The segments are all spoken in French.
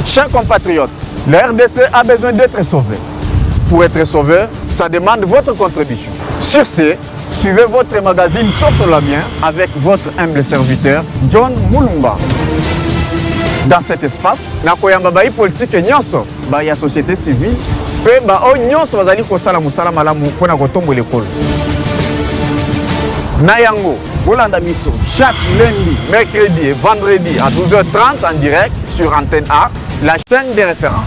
Chers compatriotes, la RDC a besoin d'être sauvée. Pour être sauvé, ça demande votre contribution. Sur ce, suivez votre magazine Tosolabien avec votre humble serviteur John Mulumba. Dans cet espace, nakoyamba bai politique nyonso, ba ya société civile, pe ba o nyonso bazali kosala musala malamu pona kotombola ekolo. Nayango, Bolanda Biso, chaque lundi, mercredi et vendredi à 12h30 en direct sur Antenne A, la chaîne des références.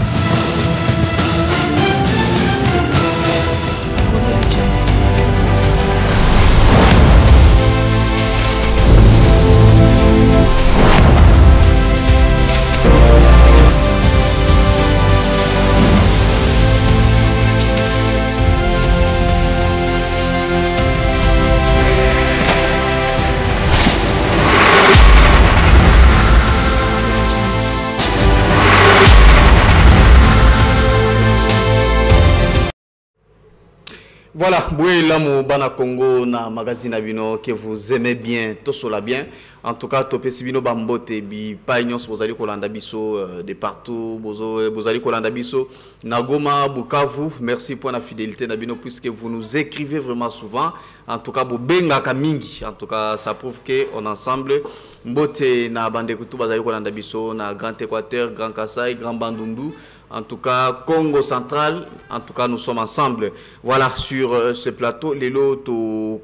Voilà, Boué Bana Congo na magazine Abino que vous aimez bien, Tosolabien. En tout cas, Topé Sibino Bambote, Bi Paignos, Bozali Kolanda Biso de partout, Bozali Kolanda Biso, Nagoma, Bukavu. Merci pour la fidélité Nabino puisque vous nous écrivez vraiment souvent. En tout cas, Bobenga Kamingi. En tout cas, ça prouve qu'on est ensemble. Mbote na Bandekutu, Bozali Kolanda Biso, na Grand Équateur, Grand Kassai, Grand Bandundu. En tout cas, Congo central, en tout cas, nous sommes ensemble. Voilà, sur ce plateau, les lots,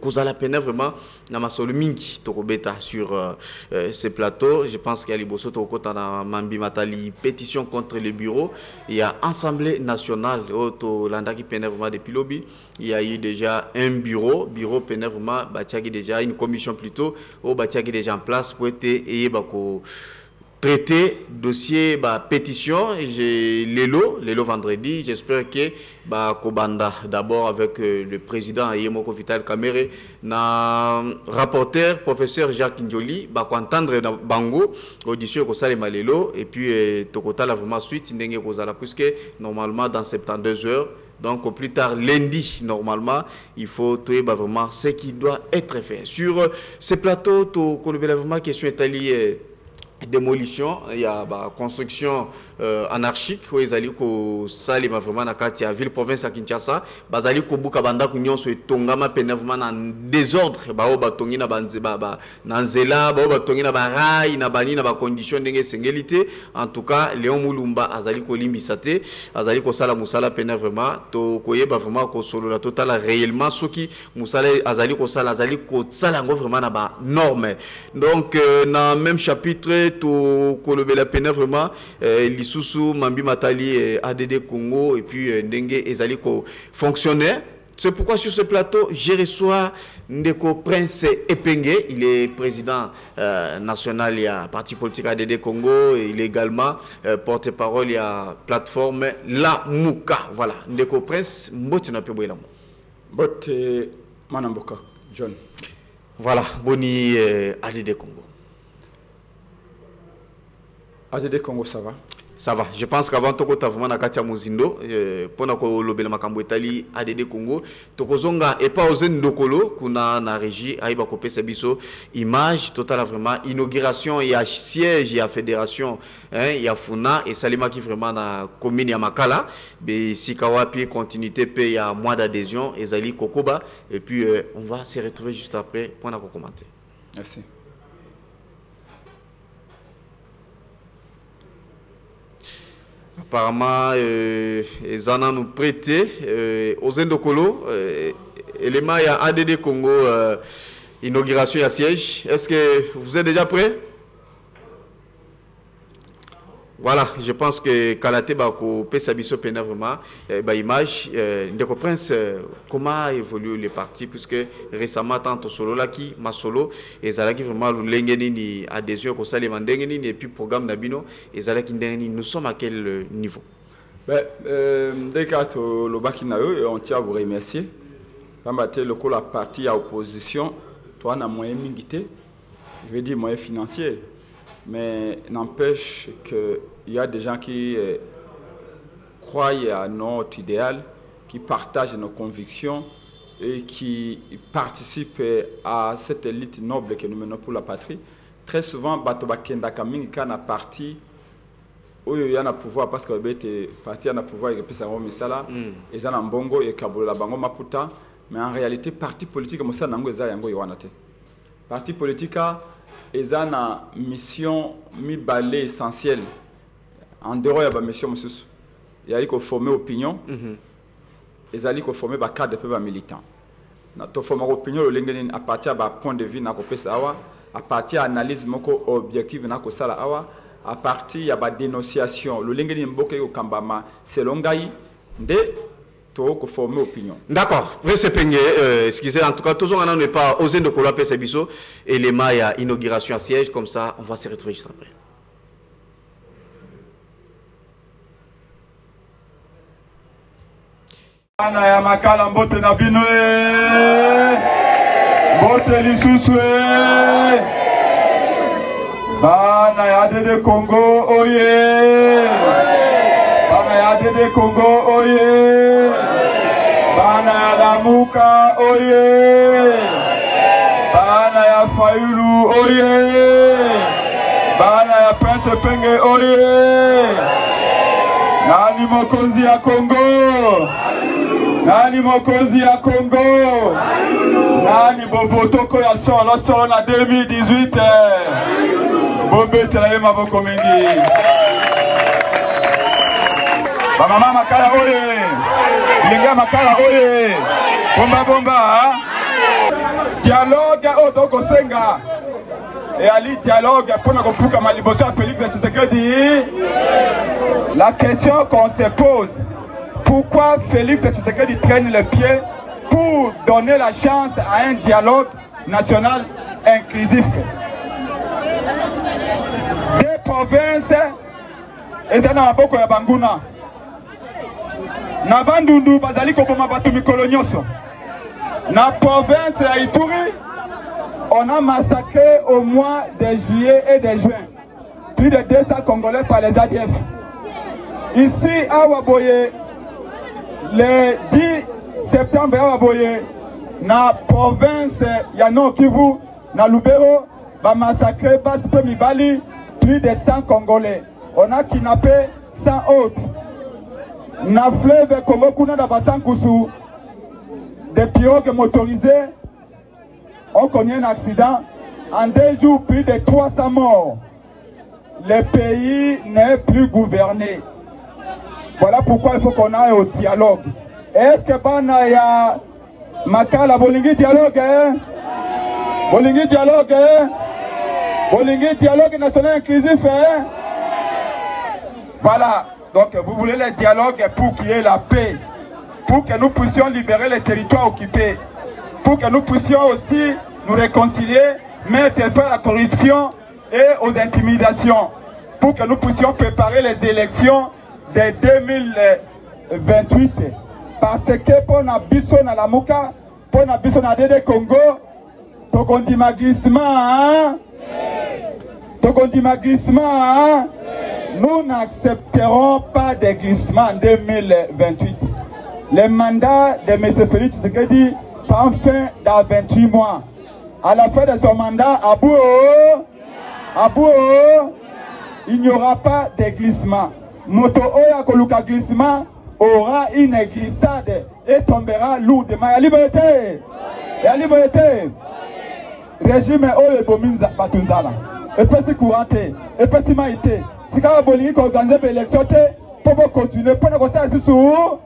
Kozala Pena, vraiment, Namasolo Mingi, Tokobeta, sur ce plateau. Je pense qu'il y a Liboso, Tokotana, Mambi Matali, pétition contre le bureau. Il y a Assemblée nationale, Landaki Pena, vraiment, depuis Lobby. Il y a eu déjà un bureau Pena, vraiment, Batiagi déjà, une commission plutôt, au Batiagi déjà en place pour être, et Bako. Traité, dossier, pétition, j'ai l'élo vendredi, j'espère que Kobanda d'abord avec le président Yemoko Vital Kamere, na rapporteur, professeur Jacques Njoli, entendre Bango, audition Kosale Malelo, et puis Tokota la vraiment suite, Ndenge Kozala, puisque normalement dans 72 heures, donc au plus tard lundi, normalement, il faut trouver vraiment ce qui doit être fait. Sur ce plateau, qu'on vraiment question est alliée. Démolition, il y a construction anarchique où ils allaient ko sali vraiment na kati ya ville province à Kinshasa bazali ko buka banda ko nyonso etongama penevement na désordre ba o batongi na banzeba na nzela ba o batongi na barai na bani na ba condition ndenge sengelité. En tout cas Léon Mulumba azali ko limbisa te azali ko sala musala penevement to koyeba vraiment ko solo la total réellement soki musala azali ko sala ngo vraiment na ba norme. Donc dans même chapitre to kolobela pena vraiment Lisusu Mambi Matali ADD Congo et puis Ndenge ezali ko fonctionnaire. C'est pourquoi sur ce plateau je reçois Ndeko Prince Epenge, il est président national il y a parti politique ADD Congo et il est également porte-parole il y a plateforme La Mouka. Voilà, Ndeko Prince Mboti na pe boyelamu. Bote Manamboka John. Voilà, boni ADD Congo. ADD Congo, ça va? Ça va. Je pense qu'avant tout, tu as vraiment Katia Mozindo, pour lobel makambo Italie, ADD Congo, Tokozonga et pas aux Ndokolo, kuna na régie, aïba kopé sebiso, image totale vraiment, inauguration, il y a siège, il y a fédération, il y a Funa et Salima qui vraiment na commune ya Makala, mais si Kawapi continuité paye il y a mois d'adhésion, et Zali Kokoba, et puis on va se retrouver juste après pour nous commenter. Merci. Apparemment, ils en ont nous prêté aux Ndokolo, élément il y a ADD Congo, inauguration à siège. Est-ce que vous êtes déjà prêts? Voilà, je pense que Kalate Bako Pesabiso Pena vraiment, image, Ndeko Prince, comment évolue les partis, puisque récemment, tant solo là qui, ma solo, et Zalaki vraiment l'engeni adhésion au Salé Mandengeni, et puis programme Nabino, et Zalaki Ndengeni, nous sommes à quel niveau? Dès que le Bakinayo, on tient à vous remercier. Quand la partie à opposition, toi, on a moyen militaire, je veux dire moyen financier. Mais n'empêche qu'il y a des gens qui croient à notre idéal, qui partagent nos convictions et qui participent à cette élite noble que nous menons pour la patrie. Très souvent, Batoba Kenda Kaming, quand on a parti oyo ya na pouvoir parce que bete parti na pouvoir et puis ça va misala et ça na mbongo et kabola bango maputa mais en réalité parti politique mo ça nango eza yango yowana te parti politique eza na mission mi balé essentielle en dehors ya ba mission mususu ya liko former opinion ezali ko former ba cadre pe ba militant na to former opinion le lengeni à partir ba point de vue na ko pesa awa à partir analyse moko objectif na ko sala awa à partir ya ba dénonciation le lengeni mboke ko kambama selon ngai nde to ko former opinion. D'accord, Prince Penge, excusez en tout cas toujours on n'est pas osé de coller pesa biso et les mailles inauguration à siège comme ça on va se retrouver juste après. Bana ya makala mbote na bino mbote lisusu bana ya Dede Congo oye bana ya Dede Congo oye bana ya Lamuka oye bana ya Fayulu oye bana ya Prince Penge oye nani mokozi ya Congo nani mokozi ya Congo nani bovotoko ya solo na 2018 bobetela ye maboko mingi bamama makala oye linga makala oye bomba dialogue odoko senga et ali dialogue pour na kofuka maliboso ya Félix Tshisekedi. La question qu'on se pose, pourquoi Félix Tshisekedi traîne le pied pour donner la chance à un dialogue national inclusif? Des provinces, et ça n'a pas beaucoup de Banguna. Na Bandundu, bazali koboma batu mikolo nyoso. Na province ya Ituri, on a massacré au mois de juillet et de juin plus de 200 Congolais par les ADF. Ici à Waboye, le 10 septembre à Waboye, na province Yano Kivu, na Lubero, va massacrer Baspe Mibali, plus de 100 Congolais. On a kidnappé 100 autres. Na fleuve Congo Kuna da Basankusu, des pirogues motorisées, on connaît un accident. En 2 jours, plus de 300 morts. Le pays n'est plus gouverné. Voilà pourquoi il faut qu'on aille au dialogue. Est-ce que Bana ya Makala Bolingi dialogue Bolingi dialogue Bolingi dialogue national inclusif Voilà. Donc vous voulez le dialogue pour qu'il y ait la paix. Pour que nous puissions libérer les territoires occupés. Pour que nous puissions aussi nous réconcilier, mettre fin à la corruption et aux intimidations. Pour que nous puissions préparer les élections de 2028. Parce que pour na biso na Lamuka, pour na biso na Dede Congo, tokondima glissement, nous n'accepterons pas de glissement en 2028. Le mandat de M. Félix Tshisekedi prend fin dans 28 mois. À la fin de son mandat, à Bouo, il n'y aura pas de glissement. Moto Oya Koluka glissement aura une glissade et tombera lourdement. La liberté. La liberté. Régime Oya Bominza Batunzala. Et puis c'est couranté. Et puis c'est maïté. Si quand on a organisé l'élection, pour continuer, pour négocier sous.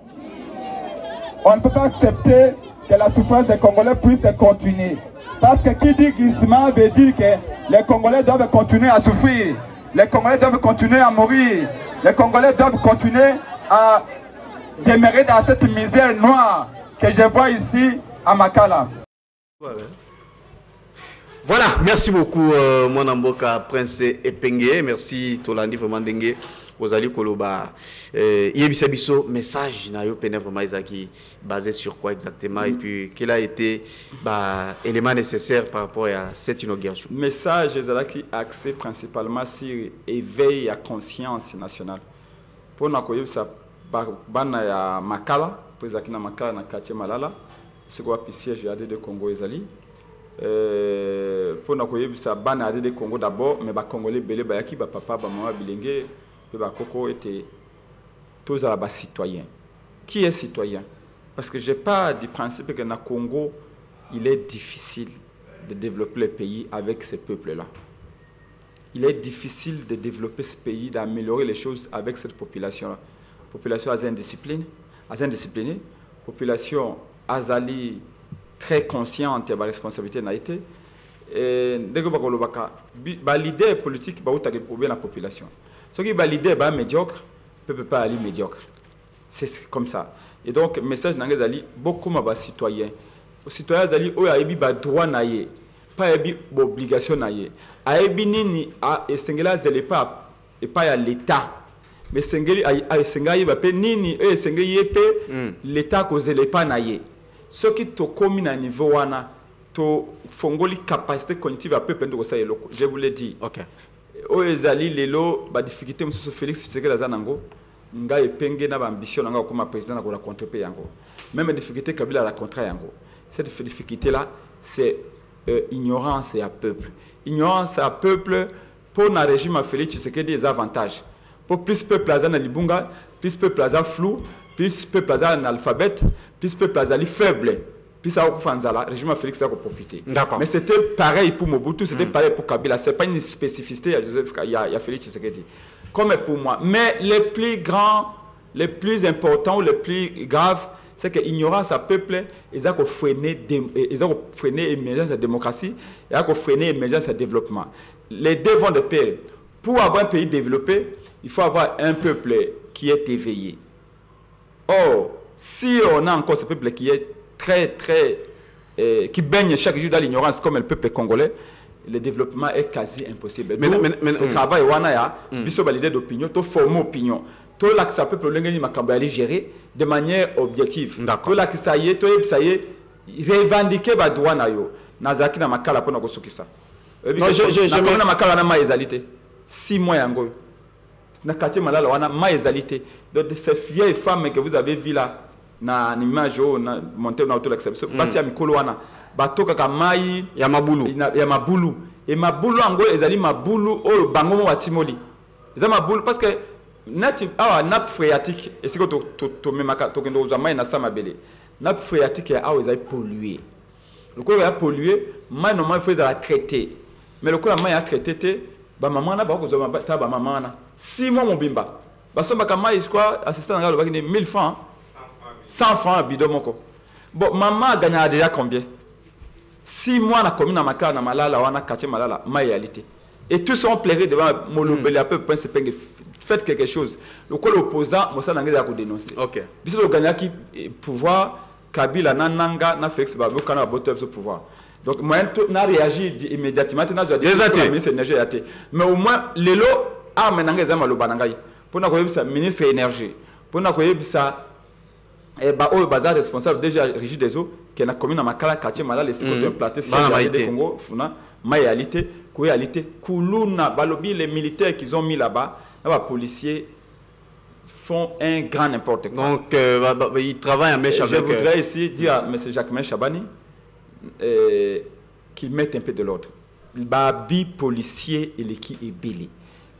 On ne peut pas accepter que la souffrance des Congolais puisse continuer. Parce que qui dit glissement veut dire que les Congolais doivent continuer à souffrir. Les Congolais doivent continuer à mourir. Les Congolais doivent continuer à demeurer dans cette misère noire que je vois ici à Makala. Voilà, merci beaucoup mon amboka Prince Epenge, merci Tolandi vraiment dengue Ozali Koloba. Yebisabiso message na yo pene vraiment Isaki basé sur quoi exactement et puis quel a été élément nécessaire par rapport à cette inauguration. Message ezalaki axé principalement sur éveil à conscience nationale. Pour na koyebisa bana ya Makala, pour ezaki na Makala na quartier Malala, c'est quoi siège ya de Congo ezali. Pour na koyebisa bana ya de Congo d'abord mais ba Congolais belé bayaki ba papa ba maman bilenge Coco était tous à la citoyen. Qui est citoyen? Parce que je n'ai pas du principe que dans le Congo, il est difficile de développer le pays avec ces peuples-là. Il est difficile de développer ce pays, d'améliorer les choses avec cette population-là. Population indisciplinée, population azali très consciente de la responsabilité de l'État. Et l'idée politique est la population. Ce qui est l'idée médiocre, ne peut pas aller médiocre. C'est comme ça. Et donc, le message est beaucoup de citoyens. Les citoyens ont des droits, pas des obligations. Ils ont pas l'État. Mais l'État cause pas naïe. Ce qui te commun à niveau wana to fongoli capacité cognitive à peu près de ça je vous l'ai dit. OK. O ezali lelo ba difficulté monsieur Félix Tshisekedi azanango nga epenge na ambition nga comme président na ko rencontrer pe yango. Même difficulté Kabila la contre yango. Cette difficulté là c'est ignorance à peuple. Ignorance à peuple pour na régime à Félix Tshisekedi des avantages. Pour plus peuple azana libunga, plus peuple azana flou, plus peuple azana analphabète, plus peuple azali faible, plus ça le régime Félix a profité. Mais c'était pareil pour Mobutu, c'était pareil pour Kabila. Ce n'est pas une spécificité à Joseph, il y a Félix Tshisekedi. Comme pour moi. Mais les plus grands, les plus importants, les plus graves, c'est que l'ignorance à peuple, ils ont freiné l'émergence de la démocratie, ils ont freiné l'émergence du développement. Les deux vont de pair. Pour avoir un pays développé, il faut avoir un peuple qui est éveillé. Or, si on a encore ce peuple qui est qui baigne chaque jour dans l'ignorance comme le peuple congolais, le développement est quasi impossible. Mais ce travail, il faut valider d'opinion, il faut former opinion. Tout là que ça peut gérer de manière objective. Tout là que ça y est, revendiquer les droits nazaki na makala pour nous ça. Je na makala na maïsalité. 6 mois yango. Na quartier malala wana maïsalité. Donc ces vieilles femmes que vous avez vues là na image na monter na auto l'exception. Basi ya mikolo wana batoka ka mai ya mabulu. Ya mabulu. Et mabulu ango ezali mabulu o bango mo batimoli. Eza mabulu parce que nappe phréatique et c'est que to memaka to kendo za mai na sama belé. Nappe phréatique ya awo ezali pollué. Le corps est pollué, mai normalement il faut la traiter. Mais le corps mai a traité ba maman na ba ko zo ba maman na 6 mois mon bimba. Ba so ba mai quoi assistant na ba 1000 francs. 100 francs bidon moko. Bon maman a gagné déjà combien? 6 mois na commune na makala na malala wana quartier malala maïalité. Et tous sont plairés devant Molobeli à peu près faites quelque chose. Le quoi l'opposant moi ça n'engage à vous dénoncer. OK. Bis le gagnant qui pouvoir Kabila nananga na Félix Babou kana botter ce pouvoir. Donc moi n'a réagi immédiatement na dit le ministre énergie até. Mais au moins lelo a menanga za maloba nangai. Pour na koyebisa ministre énergie. Pour na koyebisa au bazar responsable déjà Régis des eaux qui est la commune à Makala quartier malala les côtés implantés sur le Congo funa maïalité koyalité kuluna balobi les militaires qu'ils ont mis là-bas les policiers font un grand n'importe quoi. Donc ils travaillent en mèche avec. Je voudrais ici dire à M. Jacques Chabani qu'il mette un peu de l'ordre. Les habits policiers et l'équipe est belé.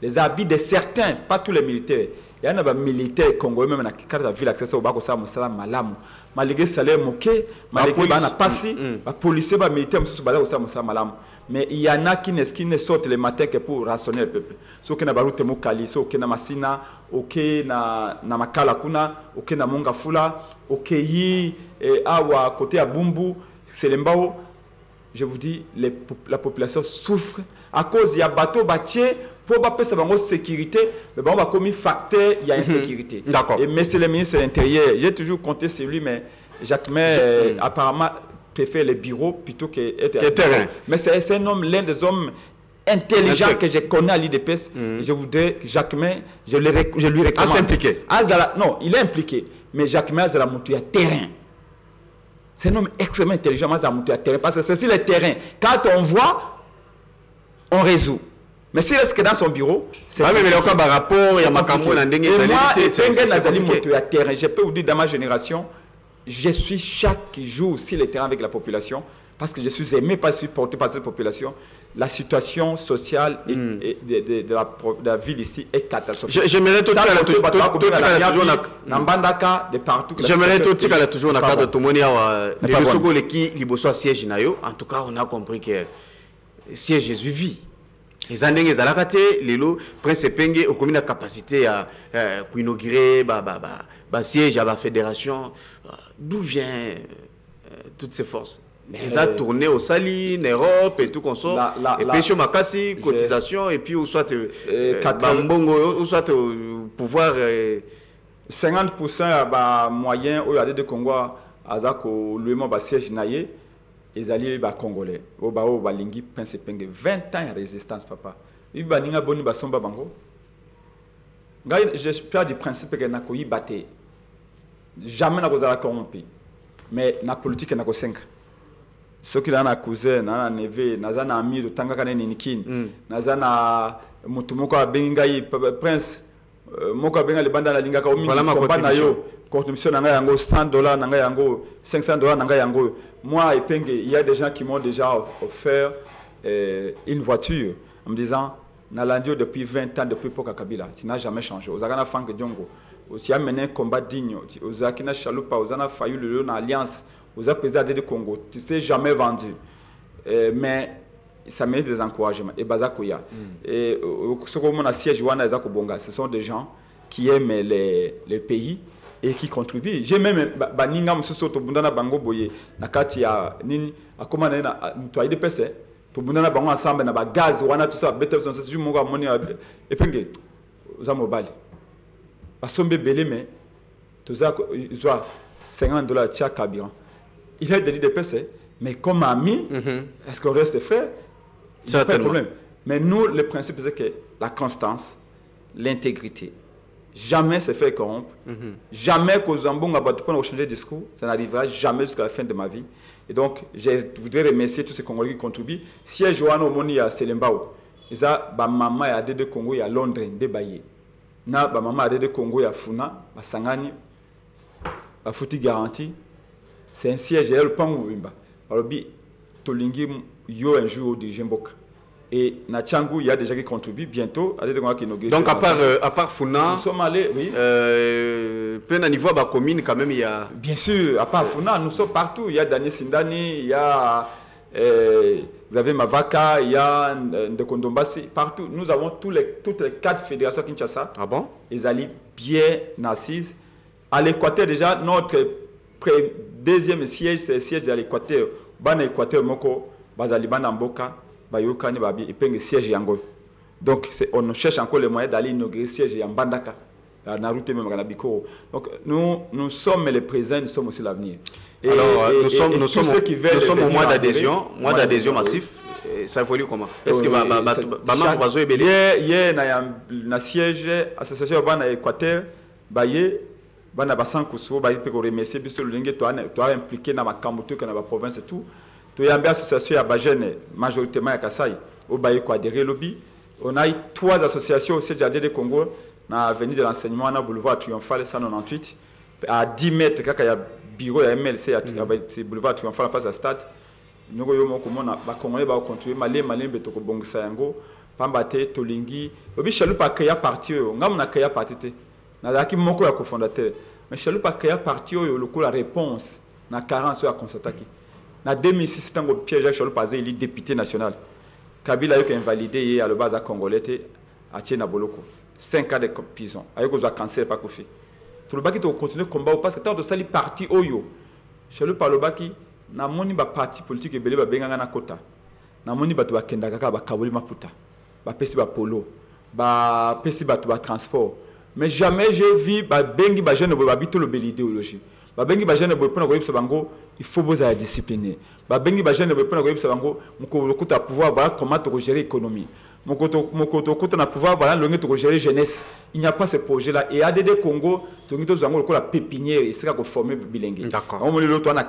Les habits de certains, pas tous les militaires. Il y a des militaires congolais même dans la ville accès au bako ça musala malamu. Malgré salaire moqué, malgré bana passi, les policiers les militaires mususu bala ça musala malamu. Mais il y en a qui ne sortent le matin que pour rassonner le peuple. Ceux qui na barute mokali, ceux qui na masina, OK na makala kuna, OK na monga fula, OK yi awa côté à Bumbu, c'est l'embao. Je vous dis, la population souffre à cause il y a bateau bâtier pour pas payer sa sécurité, mais on va comme facteur il y a insécurité. D'accord. Et monsieur le ministre de l'Intérieur, j'ai toujours compté sur lui, mais Jacques May apparemment préfère les bureaux plutôt que terrain. Mais c'est un homme, l'un des hommes intelligents que je connais à l'IDPS. Je voudrais que Jacques May, je lui recommande. À s'impliquer. Non, il est impliqué, mais Jacques May a la montée à terrain. C'est un homme extrêmement intelligent, parce que c'est sur le terrain. Quand on voit, on résout. Mais s'il reste que dans son bureau, c'est mais il y a un rapport, il y a un camon, et moi, je peux vous dire, dans ma génération, je suis chaque jour sur le terrain avec la population, parce que je suis aimé, pas supporté par cette population. la situation sociale et de la ville ici est catastrophique. J'aimerais tout toujours na cadre tout monde les soko qui liboso siège nayo. En tout cas, on a compris que siège est suivi. Les années les alakate lelo prince penge au commune capacité à pour inaugurer siège à la fédération. D'où vient toutes ces forces? Ils ont tourné au Sali, en Europe et tout comme ça. Et puis sur Makassi, cotisation, et puis ou soit Bambongo, ou soit pouvoir 50% moyen où il y a des Congo azako lui mon siège naie les alliés congolais. Au bao balingi prince penge 20 ans de résistance papa. Il ba ninga boni ba somba bango. Ngai j'espère du principe que na ko yibate. Jamais na ko zala corrompu. Mais na politique na ko 5. Ceux qui ont un cousin, un neveu, un ami de Tangakane Nikin, un mutumoko bengai prince, moko benga le banda la linga ko mingi komba yo, contribution nanga yango $100 nanga yango $500 nanga yango. Moi et Penge, il y a des gens qui m'ont déjà offert une voiture en me disant Nalandio depuis 20 ans depuis Poka Kabila, ça n'a jamais changé. Ozagana Frank Djongo, aussi a mené un combat digne, Ozakina Chalupa, Ozana Fayou le alliance. Vous avez président de Congo, tu ne t'es jamais vendu. Mais ça mérite des encouragements. Et Bazakoya. Et ce qu'on a siège, ce sont des gens qui aiment les pays et qui contribuent. J'ai même Baninga Moussou Tobundana Bango Boye, Nakatia, Nini, à comment on a nettoyé des PC, Tobundana Bango ensemble, na gaz, on a tout ça, Better, c'est juste mon gars, et puis, vous avez mobile. Parce que belé, mais, tout ça, ils ont $50 chaque carburant. Il a des PC, mais comme ami, est-ce qu'on reste frère? Il n'y a pas de problème. Mais nous, le principe, c'est que la constance, l'intégrité, jamais se fait corrompre, jamais qu'aux Zambon va changer de discours, ça n'arrivera jamais jusqu'à la fin de ma vie. Et donc, je voudrais remercier tous ces Congolais qui contribuent. Si je vois Moni à Selembao, ils ont maman à de Congo à Londres, débaillé. Na maman à de Congo à Funa, à Sangani, à Fouti Garantie. C'est un siège et le pan wimba. Alors bi tolingi yo un jour de Jemboka. Et na Tchangou il y a déjà qui contribuent bientôt à des gens qui inaugurent. Donc à part Funa, nous sommes allés oui. Plein à niveau ba commune quand même il y a. Bien sûr, à part Funa, nous sommes partout. Il y a Dani Sindani, il y a vous avez Mavaka, il y a Ndekondombasi, partout. Nous avons toutes les 4 fédérations Kinshasa. Ah bon? Ils allaient bien assises. À l'Équateur déjà notre deuxième siège, c'est le siège de l'Équateur. Bana Équateur moko, bazalibana mboka, bayokani babi epenge siège yango. Donc on cherche encore les moyens d'aller inaugurer siège en Bandaka, à Naruto même à Bikoro. Donc nous sommes les présents, nous sommes aussi l'avenir. Alors nous sommes au mois d'adhésion massif. Ça évolue comment? Est-ce que na siège association bana Équateur, baye bana basan kuso ba pe ko remercier biso linge to impliqué na makambo to na ba province et tout to yambe association ya ba jeune majoritairement ya Kasai au baye ko adhérer lobby. On a eu 3 associations au CJD de Congo na avenue de l'enseignement na boulevard Triomphal 198 à 10 mètres kaka ya bureau ya MLC à boulevard Triomphal face à stade. Nous yo moko mona ba congolais ba continuer malin beto ko bongisa yango pambate to lingi obi chalu pa créer parti ngam na créer parti te. Nazaki moko ya cofondateur mais chez lui pas créer parti oyo le coup la réponse na carence ya constataki na 2006 tango Pierre Jacques Cholo Pazé il est député national Kabila yo invalidé hier à le base à congolais a tie na boloko 5 ans de prison ayoko za cancer pas kofi tout le baki to continuer combat parce que tant de sali parti oyo chez lui par le baki na moni ba parti politique ebele ba benganga na kota na moni bato ba kenda kaka ba kabuli maputa ba pesi ba polo ba pesi bato ba transport. Mais jamais j'ai vu bengi ba jeune ba bito le bel idéologie. Ba bengi ba jeune ba pona ko yebisa bango il faut vous être discipliné. Ba bengi ba jeune ba pona ko yebisa bango moko lokuta pouvoir voilà comment to gérer l'économie. Moko to kuta na pouvoir voilà longue to gérer jeunesse. Il n'y a pas ce projet là et ADD Congo to ngito zango lokola pépinière et sera ko former bilingue. D'accord. On a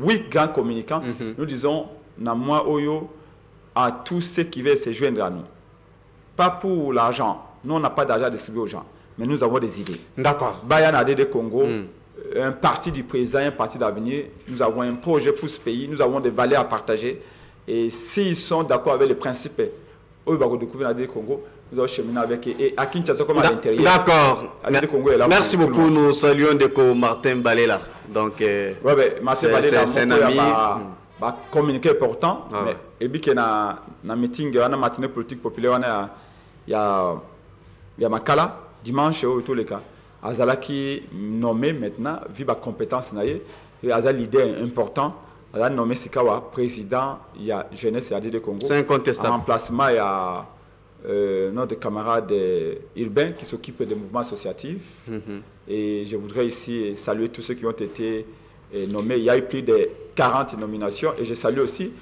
8 grands communicants. Nous disons na moi oyo à tous ceux qui veulent se joindre à nous. Pas pour l'argent. Nous on n'a pas d'argent à distribuer aux gens. Mais nous avons des idées. D'accord. Bayana ADD Congo, un parti du présent, un parti d'avenir. Nous avons un projet pour ce pays. Nous avons des valeurs à partager. Et s'ils sont d'accord avec les principes, eux, ils vont découvrir la Congo. Nous allons cheminer avec eux. Et à Kinshasa, comme à l'intérieur. D'accord. Merci beaucoup. Nous saluons Deco Martin Balela. Donc, Martin Balela, c'est un ami. Va communiquer important. Et puis, il y a un meeting, il y a une matinée politique populaire. Il y a Makala, dimanche, au tous les cas. Azala qui nommé maintenant, vu ma compétence, il y a l'idée importante. Il a nommé Sikawa, président, il y a Jeunesse et AD Congo. C'est incontestable. En remplacement, il y a notre camarade urbain qui s'occupe des mouvements associatifs. Et je voudrais ici saluer tous ceux qui ont été nommés. Il y a eu plus de 40 nominations. Et je salue aussi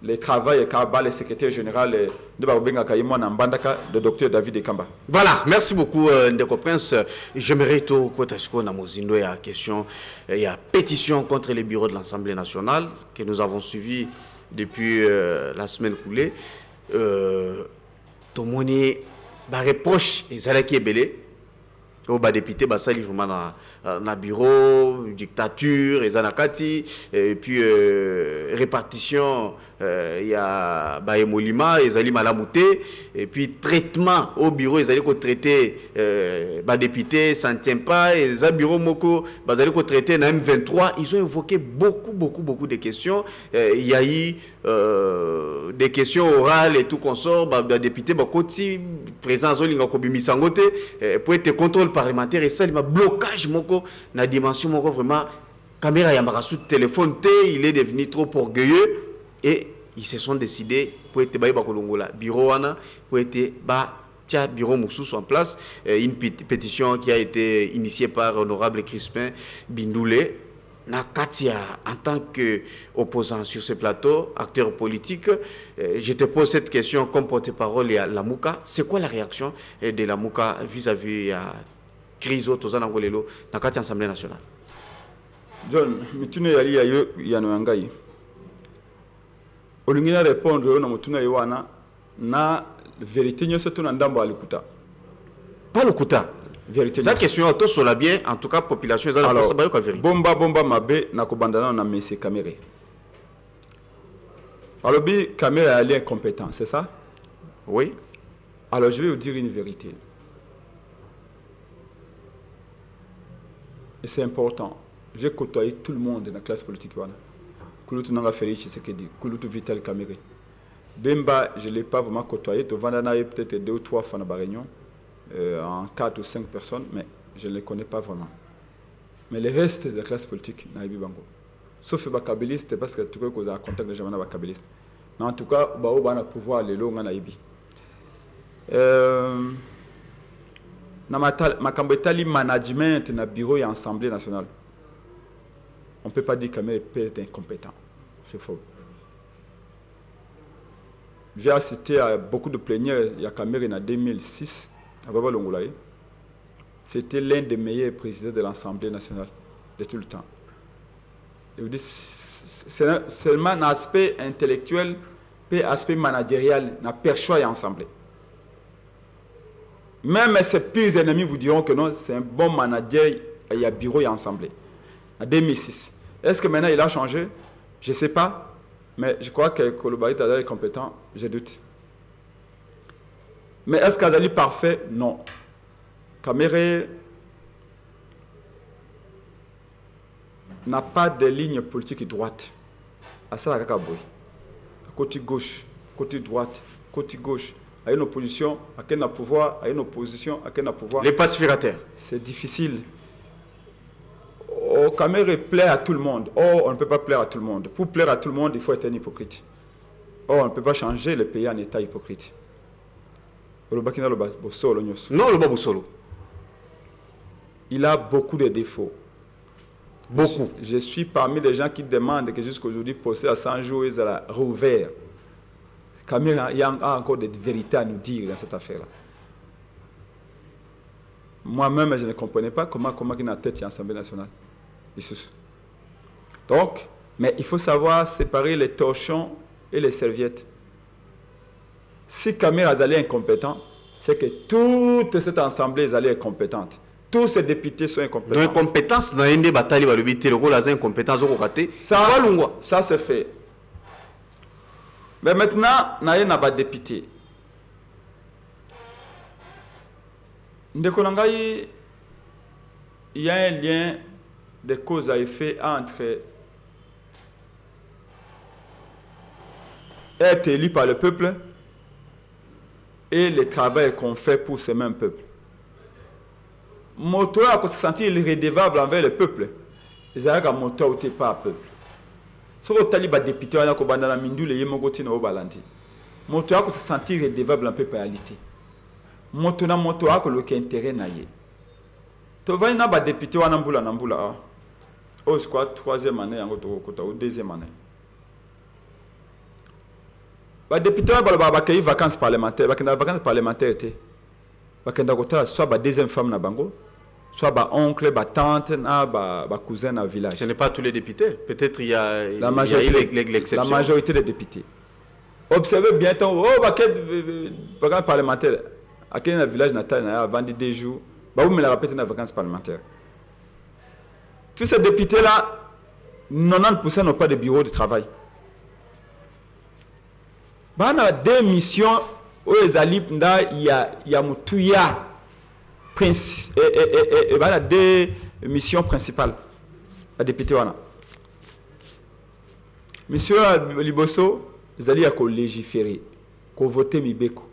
le travail et le secrétaire général de Babenga Kayimon en Bandaka, le docteur David Ekamba. Voilà, merci beaucoup Ndeko Prince. J'aimerais tout côté na mozindo ya question, il y a pétition contre les bureaux de l'Assemblée nationale que nous avons suivi depuis la semaine coulée. Tout le monde reproche les Zalaki Ebele. Au bas député, ça livre dans bureau, dictature, et puis répartition, il y a Emolima, ils allaient malamouté, et puis traitement au bureau, ils allaient traiter député, ça ne tient pas, et les bureaux Moko, ils allaient traiter dans M23, ils ont évoqué beaucoup de questions. Il y a eu des questions orales et tout consort, député, président Zolinga Kobimissangote, pour être contrôle parlementaire, et ça, il m'a blocage moko na dimension moko vraiment caméra yambara sous téléphone il est devenu trop orgueilleux et ils se sont décidés pour être baïba kolongola bureau wana pour être bureau Moussous en place, une pétition qui a été initiée par honorable Crispin Bindoulé na Katia en tant qu'opposant sur ce plateau, acteur politique. Je te pose cette question comme porte-parole à la Mouka. C'est quoi la réaction de la Mouka vis-à-vis à crise tozana ngolelo na kati Assemblée nationale? John, mitune yali yayo yanwangai. Olingina répondre na mutuna yiwana na vérité nyoso tuna ndambo alikuta. Pas le kuta. Vérité. Cette question auto sur la bien en tout cas population est la vérité. Bomba mabe na kobandana na Monsieur Kamere. Alors bi Kamere est incompétent, c'est ça? Oui. Alors je vais vous dire une vérité. Et c'est important. J'ai côtoyé tout le monde dans la classe politique. Kouloutou Nanga Félix Tshisekedi, Kouloutou Vital Kamere. Bemba, je ne l'ai pas vraiment côtoyé. Vandana peut-être 2 ou 3 fois dans la réunion, en 4 ou 5 personnes, mais je ne les connais pas vraiment. Mais le reste de la classe politique, Naïbi Bango. Sauf les kabilistes, parce que tu crois qu'on a contact de jamais avec les kabilistes. Mais en tout cas, on a pouvoir aller là, on a Naïbi. Makambetali management na bureau et assemblée nationale. On ne peut pas dire que Kamere est incompétent. C'est faux. J'ai assisté à beaucoup de plénières. Il y a Kamere en 2006 à Baba Longolaye. C'était l'un des meilleurs présidents de l'Assemblée nationale de tout le temps. C'est seulement un aspect intellectuel et un aspect managérial, un perchoir et assemblée. Même ses pires ennemis vous diront que non, c'est un bon manager, il y a bureau et assemblée. En 2006. Est-ce que maintenant il a changé? Je ne sais pas. Mais je crois que Koulibaly Tadali est compétent, je doute. Mais est-ce qu'Azali est parfait? Non. Kamere n'a pas de ligne politique droite. À ça, la côté gauche, côté droite, côté gauche. À une opposition, à quel pouvoir, à une opposition, à quel pouvoir. Les pacificateurs. C'est difficile. Oh, Kamere plaît à tout le monde. Oh, on ne peut pas plaire à tout le monde. Pour plaire à tout le monde, il faut être un hypocrite. Oh, on ne peut pas changer le pays en état hypocrite. Non, le Babou il a beaucoup de défauts. Beaucoup. Je suis parmi les gens qui demandent que jusqu'à aujourd'hui, procès à 100 jours, ils a rouvert. Kamere, il y a encore des vérités à nous dire dans cette affaire-là. Moi-même, je ne comprenais pas comment il y a une tête de l'Assemblée nationale. Donc, mais il faut savoir séparer les torchons et les serviettes. Si Kamere est incompétent, c'est que toute cette assemblée est incompétente. Tous ces députés sont incompétents. L'incompétence dans une bataille, le rôle des incompétences, ça c'est fait. Mais maintenant, il y a des députés. Il y a un lien de cause à effet entre être élu par le peuple et le travail qu'on fait pour ce même peuple. Moto a se sentir redevable envers le peuple. Ils ont un moto ou pas le peuple. Si vous avez des députés, vous avez des mindoules et vous avez des balanti. Moto a se sentir redevable en réalité. Moto a le intérêt na ye. Tu vas na ba député wa nambula nambula. Oh c'est quoi troisième année ou deuxième année. Ba député ba kay vacances parlementaires, ba kenda vacances parlementaires été. Ba kenda kota soit ba deuxième femme na bango, soit ba oncle, ba tante na ba cousin na village. Ce n'est pas tous les députés, peut-être il y a l'exception. La majorité des députés. Observez bien oh ba vacances parlementaires. À quel village natal a vendu des jours, bah vous me la répétez dans les vacances parlementaires. Tous ces députés-là, 90% n'ont pas de bureau de travail. Bah on a des missions où les alipes il y a mutuya et bah on a des missions principales. Les députés wana. Monsieur Liboso, ils allaient à légiférer, qu'on vote mibeko.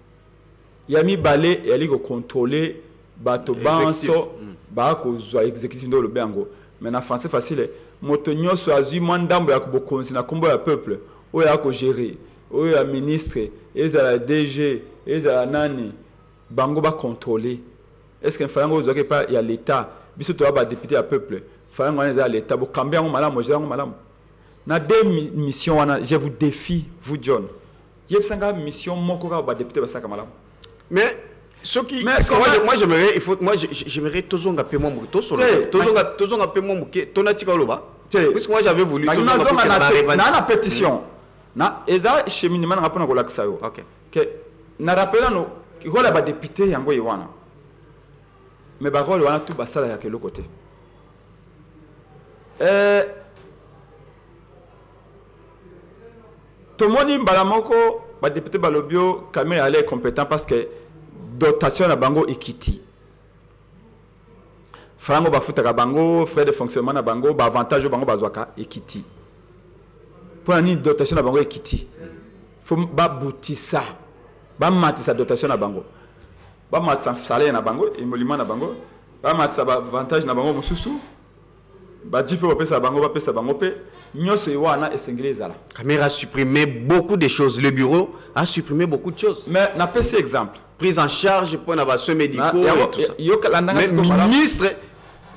Il y a mis balai et il a contrôlé bato banso ba ko zo exécutif ndo le bengo mais en français facile motonyo so azu mandambo ya ko konsi na kombo ya peuple o ya ko gérer o ya ministre ezala DG ezala nani bango ba contrôler est-ce que fango zo ke pas il y a l'état biso to ba député ya peuple fango ezala l'état bo kambia ngo malamu gérer ngo malamu na deux missions wana je vous défie vous John yebsanga mission moko ka ba député ba saka malamu. Mais ce qui moi j'aimerais tozonga pe mon moto sur tozonga pe mon moké tonatika loba parce que moi j'avais voulu na pétition na eza cheminement na rapona ko laksa yo OK que na rappela no ko la ba député yango yiwana mais ba rôle wana tout ba sala ya ke l'autre côté tomoni mbalamoko ba député balobio Kamel allait compétent parce que dotation na bango equity frango bafuta ka bango frais de fonctionnement na bango ba avantage bango bazwaka equity pour ani dotation na bango equity faut ba boutissa ba matisa dotation na bango ba matisa salaire na bango émolument na bango ba matisa ba avantage na bango mususu ba jipe ba pesa bango pe nyoso iwana esengelezala. Kamel a supprimé beaucoup de choses, le bureau a supprimé beaucoup de choses. Mais n'a pas ces exemples. Prise en charge pour les soins médicaux et tout ça. Mais ministre,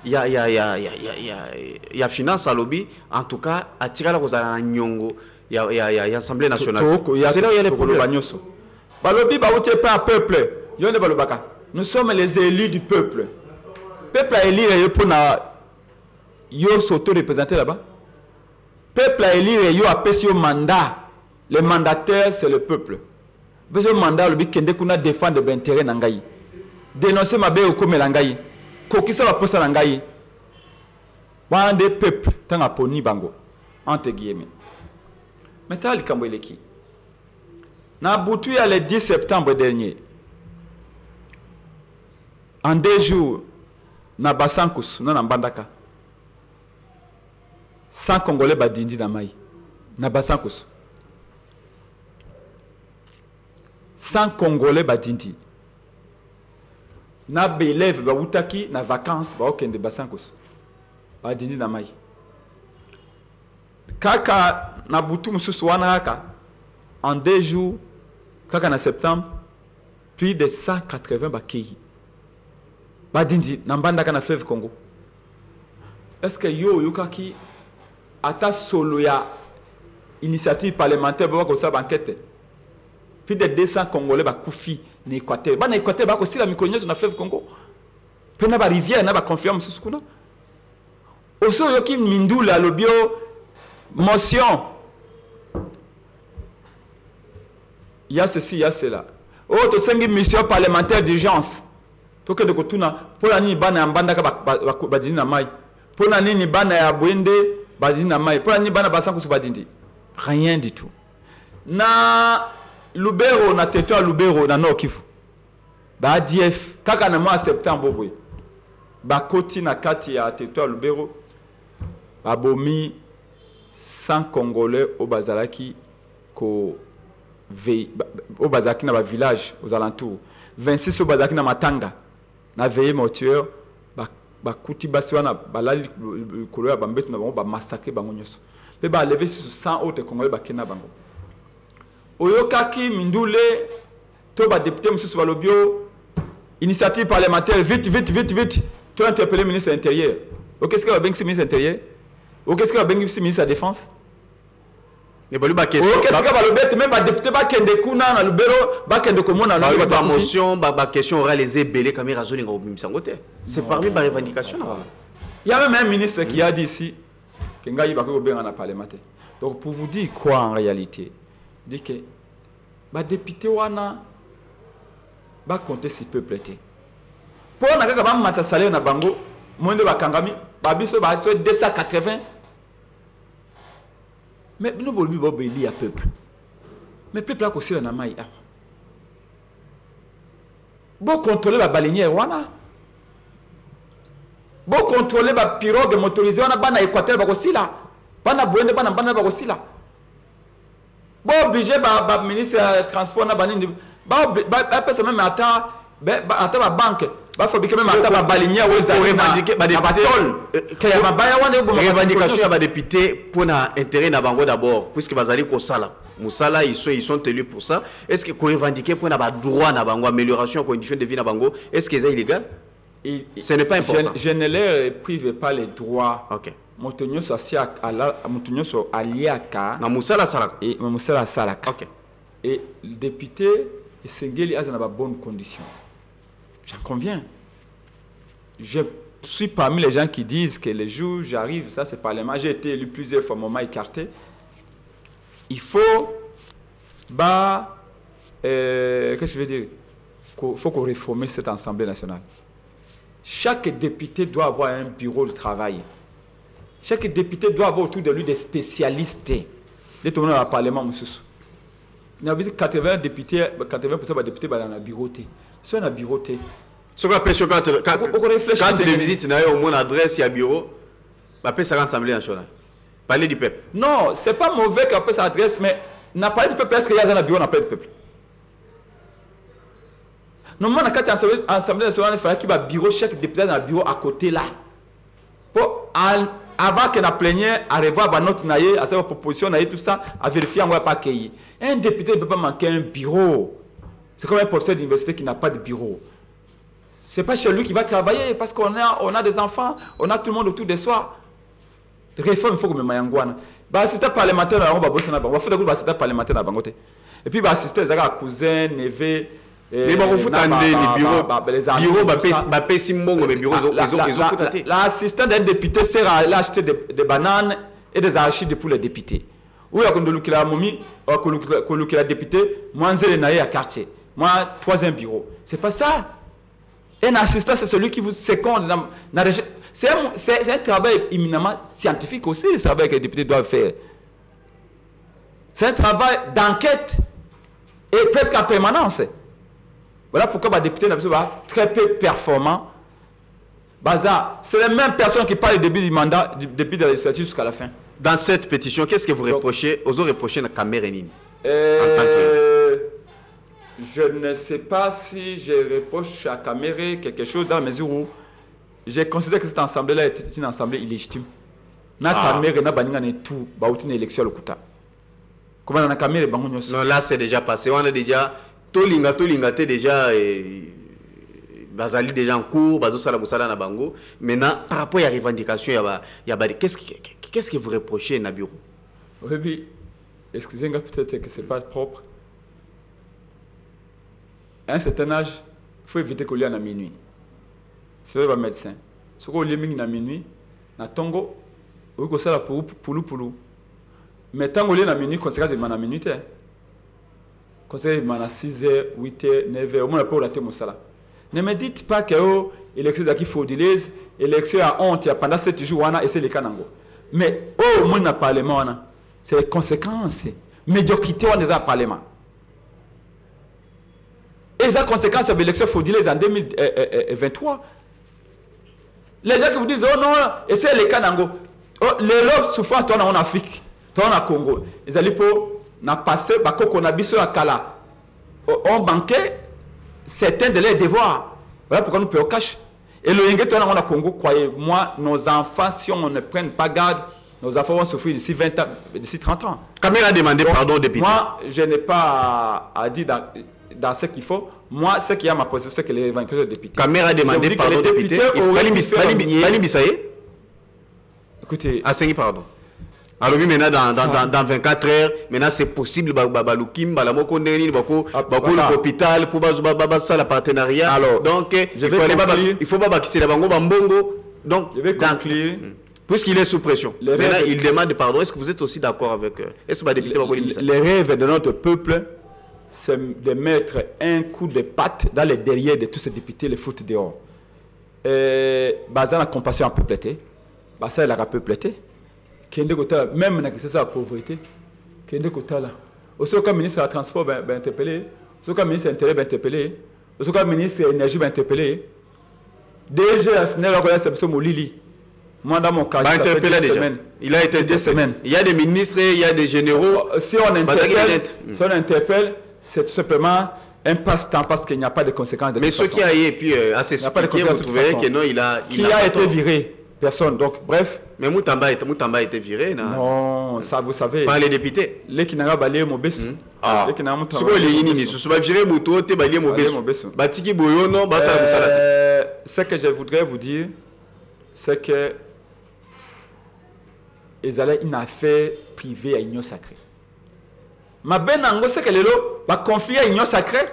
il y a finance à lobby, en tout cas, à tirer la rose à Nyongo, il y a l'Assemblée nationale. C'est là où il y a les problèmes. Balobi, baouté pas un peuple. Nous sommes les élus du peuple. Le peuple a élu pour s'auto-représenter là-bas. Le peuple a élu et a passé au mandat. Le mandataire, c'est le peuple. Le mandat, le but qu'on défendre l'intérêt nangaï. Dénoncer ma belle comme l'angaï. Kokisa va poster l'angaï. Wan des peuples, tant à poni bango. Entre guillemets. Maintenant, le Camboué qui. Na boutu le 10 septembre dernier. En 2 jours, na Basankus, na Mbandaka. 100 Congolais badindi na mai. Na Basankus. 100 Congolais badindi. Na élève ba utaki na vacances ba okende Basankus. Badindi na mai. Kaka na butu mususu wana haka en 2 jours kaka na septembre plus de 180 bakei. Badindi na Mbandaka na fleuve Congo. Est-ce que yokaki ata solo ya initiative parlementaire ba ko sa enquête plus de 200 Congolais ba kufi na Équateur ba na Équateur ba ko sila micronese na fleuve Congo pena ba rivière na ba confirme susukuna oso yoki mindula lobio motion il y a ceci il y a cela oh to sengi mission parlementaire d'urgence to ke de ko tuna pour la ni bana Mbandaka ba dina mai pour la ni bana ya Bwende badina mai pour ni bana Basankusu badindi rien du tout na Lubero na territoire Lubero na Nord Kivu ba ADF kaka na mois septembre boy ba koti na kati ya territoire Lubero ba bomi 100 Congolais au bazalaki ko au bazalaki na ba village aux alentours 26 au bazalaki na Matanga na veillé mortuaire ba kuti basi wana balali kolo ya bambetu na bango ba massacrer bango nyoso pe ba lever sur 100 autres Congolais ba kena bango oyokaki mindule to ba député monsieur balobio initiative parlementaire vite to interpeller le ministre de l'Intérieur. Qu'est-ce que va bien le ministre de l'Intérieur? Qu'est-ce que va bien le ministre de la Défense? Qu'est-ce que va le bête même ba député ba kende kuna na lubero ba kende komona na ba motion ba question aura les ébélés caméra zone ngo bimisa ngote. C'est parmi ba revendication. Il y a même un ministre qui a dit ici que ngai ba ko bien na parlementaire. Donc pour vous dire quoi en réalité? Dit que ba député wana ba compter si peuple était pour na kaka ba matsa salaire na bango monde ba kangami ba biso ba 280 mais nous bolbi bo beli à peuple mais peuple a ko sila na mai a bo contrôler ba balinière wana bo contrôler ba pirogue motorisée wana bana Équateur ba ko sila bana Burundi bana ba ko sila bon obligé ba ministre transport na banini ba pesa même ata ba banque ba fabriquer même ata ba balinière weza revendiquer ba député que ya mabaya wana ebo revendication ya ba député pour na intérêt na bango d'abord puisque bazali ko sala musala ils sont élus pour ça. Est-ce que ko revendiquer pour na ba droit na bango amélioration des conditions de vie na bango est-ce que c'est illégal? Ce n'est pas important. Je ne leur prive pas les droits. OK. Motonyo so asia ala motonyo so aliaka na musala salaka et musala salaka. OK. Et le député Sengeli a dans de bonnes conditions. J'en conviens. Je suis parmi les gens qui disent que les jours où j'arrive, ça c'est parlement, j'ai été élu plusieurs fois, moment écarté. Il faut qu'est-ce que je veux dire? Il faut qu'on réforme cette Assemblée nationale. Chaque député doit avoir un bureau de travail. Chaque député doit avoir autour de lui des spécialistes. Les tourner dans le Parlement, monsieur. Il y a 80% députés dans la bureauté. Si on a bureauté. Ce qu'on appelle quand tu visites, tu as au moins adresse et bureau. Après, ça l'Assemblée nationale. Parler du peuple. Non, ce n'est pas mauvais qu'après ça adresse, mais n'a pas du peuple parce qu'il y a dans le bureau, on n'a pas du peuple. Normalement, quand l'Assemblée nationale, il fallait qu'il y ait un bureau, chaque député dans le bureau à côté là. Pour avant que la plénière arrive à notre naïe, à sa proposition, tout ça, à vérifier, on ne va pas accueillir. Un député ne peut pas manquer un bureau. C'est comme un professeur d'université qui n'a pas de bureau. Ce n'est pas chez lui qui va travailler parce qu'on a des enfants, on a tout le monde autour de soi. Réforme, il faut que me mayangwana. Assistant parlementaire, on va bosser là-bas. On va faire des assistant parlementaire là-bas. Et puis, assistant, ils ont cousin, neveu. Mais bon, vous attendez les bureaux. L'assistant d'un député sert à acheter des bananes et des arachides pour les députés. Ou il y a un député, moi, je suis à quartier. Moi, troisième bureau. C'est pas ça. Un assistant, c'est celui qui vous seconde. C'est un travail éminemment scientifique aussi, le travail que les députés doivent faire. C'est un travail d'enquête et presque en permanence. Voilà pourquoi les députés sont très peu performants. C'est les mêmes personnes qui parlent du début du mandat, du début de la législature jusqu'à la fin. Dans cette pétition, qu'est-ce que vous reprochez aux autres reprochés à Cameroun? Je ne sais pas si je reproche à Cameroun quelque chose dans la mesure où j'ai considéré que cette assemblée-là était une assemblée illégitime. Na Cameroun n'a pas tout, une élection au Comment on a Cameroun? Non, là c'est déjà passé. On a déjà Tolinga déjà bazali déjà en cours, bazo sala musala na bango. Maintenant, par rapport à la revendication, qu'est-ce que vous reprochez na bureau? Oui, excusez-moi peut-être que c'est pas propre. À un certain âge, il faut éviter qu'on ait à minuit. C'est le médecin. Si on lit à minuit, na tongo, on peut ça pour mais tant qu'on lit à minuit, conséquence de à minuit. Conseil à 6h, 8h, 9h, au moins on peut rater mon salaire. Ne me dites pas que l'élection qui fraudulise, l'élection à honte pendant 7 jours, et c'est le Kanango. Mais au moins le Parlement, c'est les conséquences. médiocrité on est dans le parlement et les conséquences de l'élection frauduleuses en 2023. Les gens qui vous disent oh non et c'est le cas d'Ango les lots souffrance toi en Afrique toi en Congo ils allaient pour n'a passé bako qu'on a biso à Kala on banquait certains de leurs devoirs. Voilà pourquoi nous payons cash. Et le Yengue, on a Congo, croyez-moi, nos enfants, si on ne prenne pas garde, nos enfants vont souffrir d'ici 20 ans, d'ici 30 ans. Kamera a demandé pardon au député. Moi, je n'ai pas à dire dans ce qu'il faut. Moi, ce qui est à ma position, c'est que les vainqueurs de députés. Kamera a demandé pardon au député. Écoutez. Assengi, pardon. Alors oui, maintenant, dans 24 heures, maintenant c'est possible, balukim, balamoko neni, l'hôpital, pour ça la partenariat. Alors, donc, il faut pas qu'il la bango bambongo. Donc, je vais conclure. Puisqu'il est sous pression. Maintenant, il demande pardon. Est-ce que vous êtes aussi d'accord avec est-ce que député les rêves de notre peuple, c'est de mettre un coup de patte dans les derrière de tous ces députés, les foutre dehors. Basant la compassion à peupleté, basant la peupleté. Même c'est ça la pauvreté. Aussi, comme ministre de la Transport, ben interpellé. Aussi, comme ministre de l'Intérieur, ben interpellé. Aussi, comme ministre de l'Énergie, ben interpellé. Déjà, c'est Molili. Moi, dans mon cas, il a été 2 semaines. Il y a des ministres, il y a des généraux. Si on interpelle, c'est tout simplement un passe-temps parce qu'il n'y a pas de conséquences. Mais ce qui a été, puis assez expliqué, vous trouvez que non, il a été viré. Personne. Donc, bref. Mais Moutamba a été viré. Non, ça vous savez. Par les députés. Les qui n'ont pas balayé mon besso. Ah. Ce que je voudrais vous dire, c'est que ils allaient une affaire privée à l'Union sacrée. Ma benango, c'est que les lots va confier à l'Union sacrée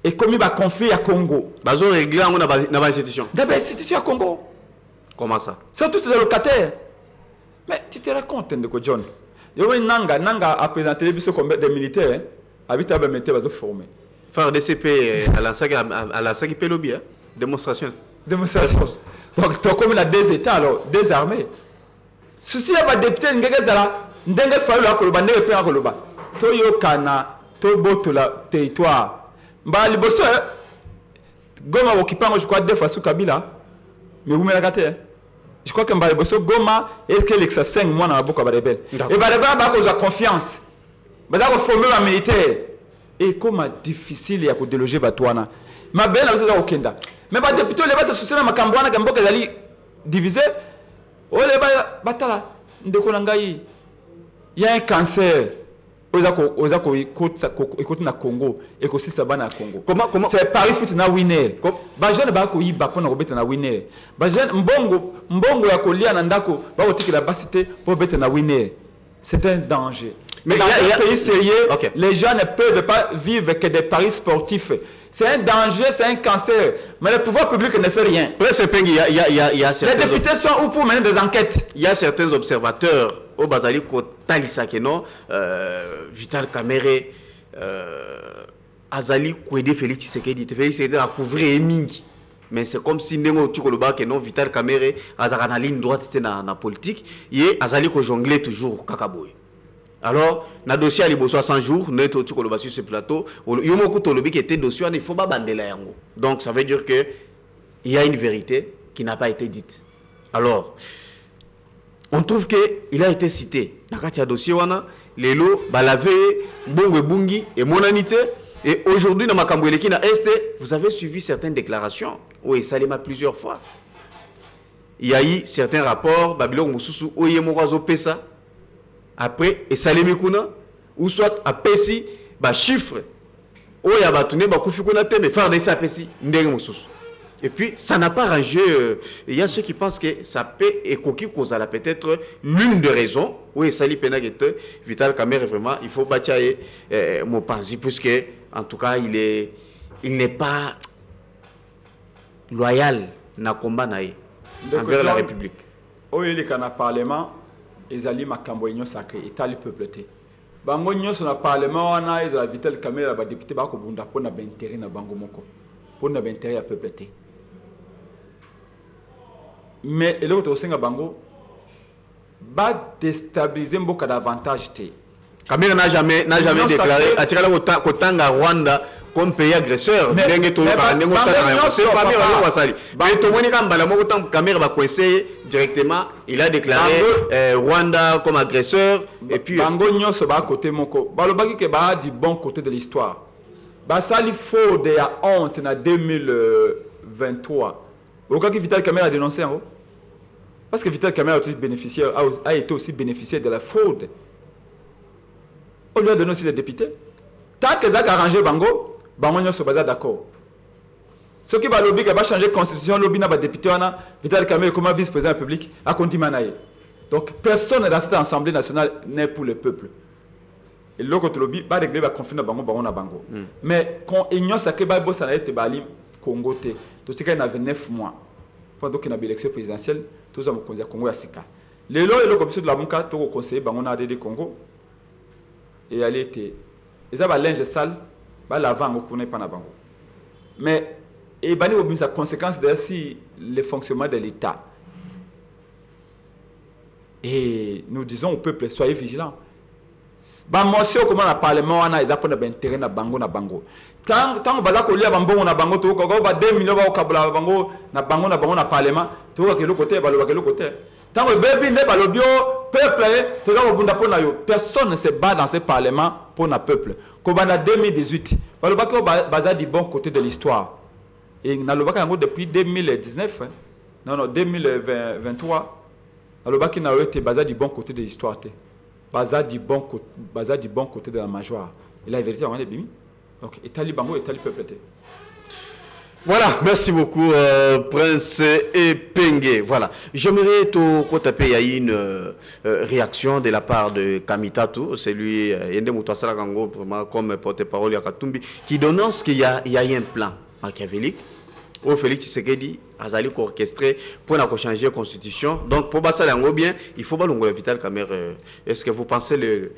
et comme il va confier à Congo. Bazo régler dans la institution. Dans l'institution à Congo. Comment ça? C'est tous ces locataires. Mais tu te racontes, John. Il y a Nanga a présenté les comme des militaires. Habitat à mettre les formés. Faire des CP à la SAC lobby. Démonstration. Démonstration. Donc, comme il a des États, alors, des armées. Ceci est un député, il y a des Koloba, des Père Koloba. Toyo Kana, Toboto la territoire. Bah, les bosseux, Goma occupant, je crois, 2 fois sous Kabila. Mais vous me regardez. Je crois que Mbaleboso Goma est que l'exa 5 mois dans la boucle à Barebel. Et Barebel a confiance. Vous avez formé un militaire. Et comment difficile il y a de déloger Batouana. Ma belle a besoin de Okenda. Mais les députés, les bases sociales, ma Cambouana, Gambo, qui allaient diviser. Oh, les Batala, Ndekonangaï. Il y a un cancer. Écoute na Congo et aussi ça va na Congo. Comment c'est Paris fit na winner. Ba jeune ba ko yiba pour na robeta na winner. Ba jeune mbongo ya kolia na ndako ba otiki la basité pour beta na winner. C'est un danger. Mais dans un pays sérieux, les gens ne peuvent pas vivre que des paris sportifs. C'est un danger, c'est un cancer. Mais le pouvoir public ne fait rien. Les députés sont où pour mener des enquêtes? Il y a certains observateurs au Bazali Talisa Keno, Vital Kamere, Azali Kwede Félix Tshisekedi. Félix Tshisekedi a couvert Mingi. Mais c'est comme si Nemo Tukoloba Keno, Vital Kamere, Azara na ligne droite était dans la politique. Et Azali ko jonglait toujours Kakaboy. Alors, na dossier à Liboso 100 jours, nous sommes sur ce plateau. Il y a beaucoup de qui était dossier, il ne faut pas bander la yango. Donc, ça veut dire qu'il y a une vérité qui n'a pas été dite. Alors, on trouve qu'il a été cité. Dans le dossier, les lots, Balavé, Bongo Bungi et Monanité. Et aujourd'hui, dans Makamboueleki, dans Est, vous avez suivi certaines déclarations. Oui, Salema plusieurs fois. Il y a eu certains rapports, Babylone Moussoussou, Oye Morazo Pesa. Après, et Salemi Kuna, ou soit à Pessi, chiffre. Oye Abatune, Koufikouna Te, mais faire des Sapesi, Ndenge Moussoussou. Et puis, ça n'a pas rangé. Il y a ceux qui pensent que ça peut et Koki Kozala peut-être l'une des raisons. Oui, Sali Penagete, Vital Kamere, vraiment, il faut bâtir mon pensée, puisque, en tout cas, il n'est pas loyal dans le combat envers la République. Oui, il y a un parlement, ils allaient Makambo Union sacrée, et t'as le peuple. Bango Union sur le parlement, ils ont Vital Kamere, les députés, pour n'avoir intérêt dans Bango Moko, pour n'avoir intérêt à peuple. Mais l'autre au Bango va déstabiliser beaucoup davantage. Kabila n'a jamais déclaré attirer Kotanga Rwanda comme pays agresseur. Mais tout directement, il a déclaré Rwanda comme agresseur. Et puis Bango nyonso ba côté moko. Balobaki ke ba du bon côté de l'histoire. Ba sali faux de la honte en 2023. Pourquoi que Vital Kamerhe a dénoncé en haut? Parce que Vital Kamerhe a été aussi bénéficiaire de la fraude. On lui a donné aussi des députés. Tant que ça a arrangé Bango, Bango nyonso baza d'accord. Ce qui va lobby va changer la constitution, lobby n'a pas député, Vital Kamerhe comme vice-président de la République a continué. Donc personne dans cette assemblée nationale n'est pour le peuple. Et l'autre lobby va régler la confiance à Bango, Bango. Mais quand il y a ça que Bango ça a été bali Congo té, tout ce qu'il y avait 9 mois. Pendant qu'il y a eu l'élection présidentielle, tout ça me conseille Congo à Sika. Les lois et le commission de la Monka, tout le conseil Bango n'a des Congo. Et elle était, ils avaient linge sale, bah l'avant on connaît pas na Bango. Mais et bani obin sa conséquence de si le fonctionnement de l'État. Et nous disons au peuple soyez vigilants. Bah monsieur comment le parlement on a ils apprennent d'intérêt na Bango. Quand on va là coller Bango na Bango tout quand on va 2 millions va au Kabla Bango na parlement tout que le côté le côté. Tant que baby n'est pas le bio peuple tout ça au bunda pona yo personne ne se bat dans ce parlement pour na peuple. Comme en 2018 le bac bazar du bon côté de l'histoire. Et na le bac depuis 2019 non 2023 le bac na été bazar du bon côté de l'histoire bazar du bon côté de la majorité. Et la vérité on est bimi. Donc Italie Bango Italie peuple. Voilà, merci beaucoup Prince Epenge. Voilà, j'aimerais tout taper, il y a eu une réaction de la part de Kamitatou, c'est lui Yende Moutouassala Kango comme porte-parole à Katumbi, qui dénonce qu'il y a un plan machiavélique au Félix Tshisekedi Azali orchestré pour changer la constitution. Donc pour ça bien, il faut pas l'ongler Vital Kamerhe. Est-ce que vous pensez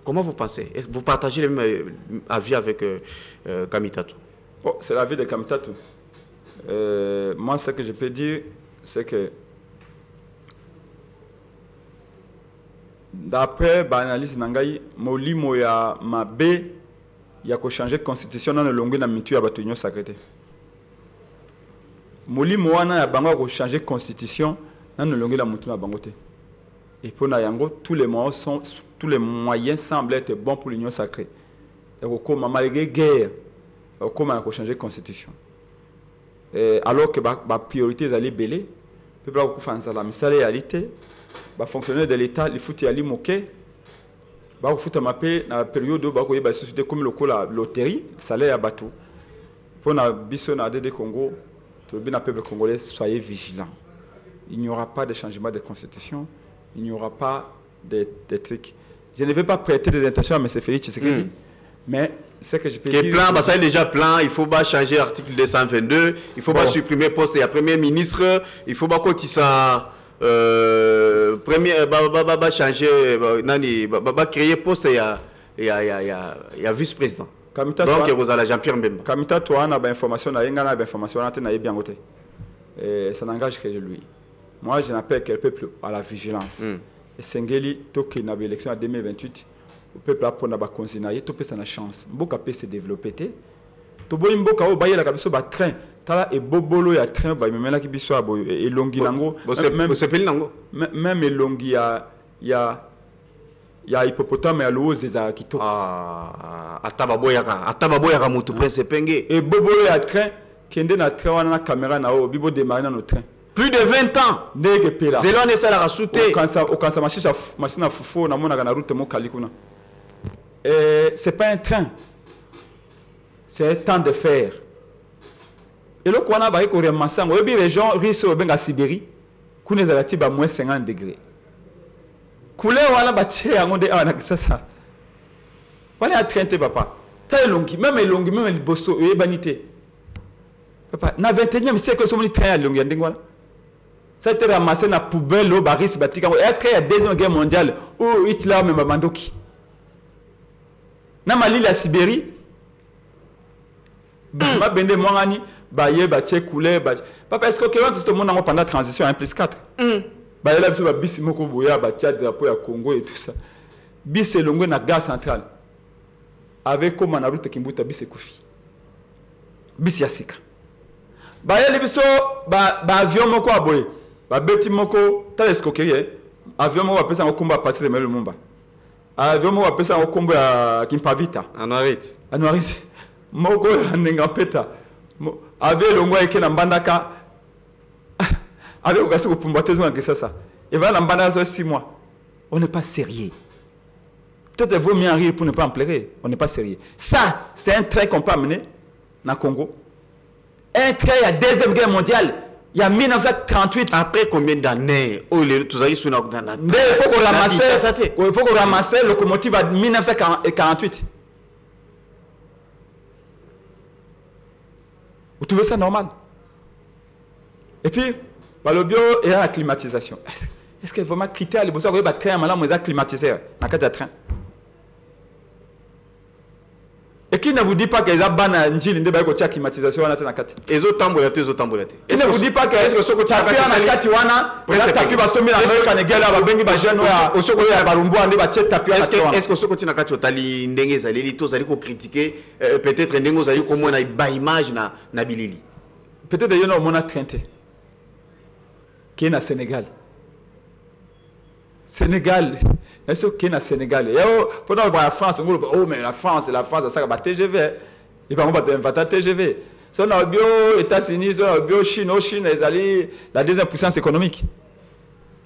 comment vous pensez? Est-ce que vous partagez le même avis avec Kamitatou? Bon, c'est l'avis de Kamitatou. Moi, ce que je peux dire, c'est que d'après l'analyse Nangaï, Molimo ya Mabe, il y a changer la constitution dans le long de la mitu à l'Union sacrée. Molimo wana ya changer la constitution dans le long de la mitu à Bangote. Et pour Nayango, tous les moyens semblent être bons pour l'Union sacrée. Donc, comme malgré guerre, comment on a changé la constitution. Alors que la priorité est d'aller belé, le peuple a fait la réalité, les fonctionnaires de l'État, les foot aller moquer, les foot à mapper dans la période où la société comme le loterie, ça allait à bateau. Pour la Bisson de Congo, tout le peuple congolais, soyez vigilants. Il n'y aura pas de changement de constitution, il n'y aura pas de trucs. Je ne vais pas prêter des intentions à M. Félix Tshisekedi, mais ce que je peux dire. Plan, ça est déjà plan, il faut pas changer l'article 222, il faut pas supprimer le poste de Premier ministre, il faut pas que ça changer, créer poste il y a vice-président. Donc vous allez Jean-Pierre Mbemba. Kamita toi on a information na yenga na information na bien côté. Ça n'engage que lui. Moi je n'appelle que le peuple à la vigilance. Et Sengeli toki na élection en 2028. Le peuple a pour na ba continuer, tout peut ça na chance. Mboka peut se développer té. To boy mboka o baye la kabiso ba train. Tala e bobolo ya train ba memela ki biso aboyo e longi nango. Même se peli nango. Même elongi ya hippopotame ya luoze za kitoko. Atababoya ka mutu Prince Epenge. E bobolo ya train kende na train wana na caméra na o bibo démarrer na no train. Plus de 20 ans. Ndege pela. Zelon esa la rasute. Okansa machine fufu na mona na route mo kalikuna. C'est pas un train. C'est un temps de fer. Et le quoi na ba ko remansango ebi région riso benga Sibérie. Kune za latiba moins 50 degrés. Kule wana ba tche yango de ana kisasa. Wala a train te papa. Ta longi même le bosso e banité. Papa na 21e siècle so moni train ya longi ndingwana. Ça a été ramassé dans la poubelle au Baris Batika. Après la Deuxième Guerre mondiale, où Hitler me Mabandoki. Dans Mali, la Sibérie, ma bende mongani, baye, batie, coulé, papa, est-ce que quelqu'un dit monde pendant la transition 1+4 baye là, bisimo ko boya, batia drapeau ya Congo et tout ça. bis elongwe na gare centrale avec comme na route Kimbuta bis ekufi bis ya sika bayeli biso ba avion moko aboye ba beti moko telescoperie avion moko apesa ngokumba passer de Lumumba avion moko apesa ngokumba ya Kimpavita anuarite moko ndinga peta avec le ngwa ekena mbandaka avec okasi kopumba tezo ngaki sasa et va na mbandaka so 6 mois on n'est pas sérieux. Peut-être vaut mieux en rire pour ne pas en pleurer. On n'est pas sérieux. Ça, c'est un trait qu'on peut amener dans le Congo. Un trait, il y a la Deuxième Guerre mondiale. Il y a 1938. Après combien d'années? Il faut qu'on ramasse le locomotive à 1948. Vous trouvez ça normal? Et puis, le bio et la climatisation. Est-ce que vraiment critère les besoins de train maintenant ils ont climatisé dans le train? Et qui ne vous dit pas qu'ils ont banni une climatisation dans la ils ont tambouré. Qui ne vous dit pas que est-ce que ce que tu as fait dans la Katiwana, est-ce que ce que tu as fait dans la critiquer peut-être peut-être qu'il y a un traité qui est au Sénégal. Sénégal, est-ce qu'il y a un Sénégal? Pendant que la France, oh mais la France, ça va TGV. Il va inventer TGV. Si on a bio États-Unis, si on a bio Chine, la deuxième puissance économique.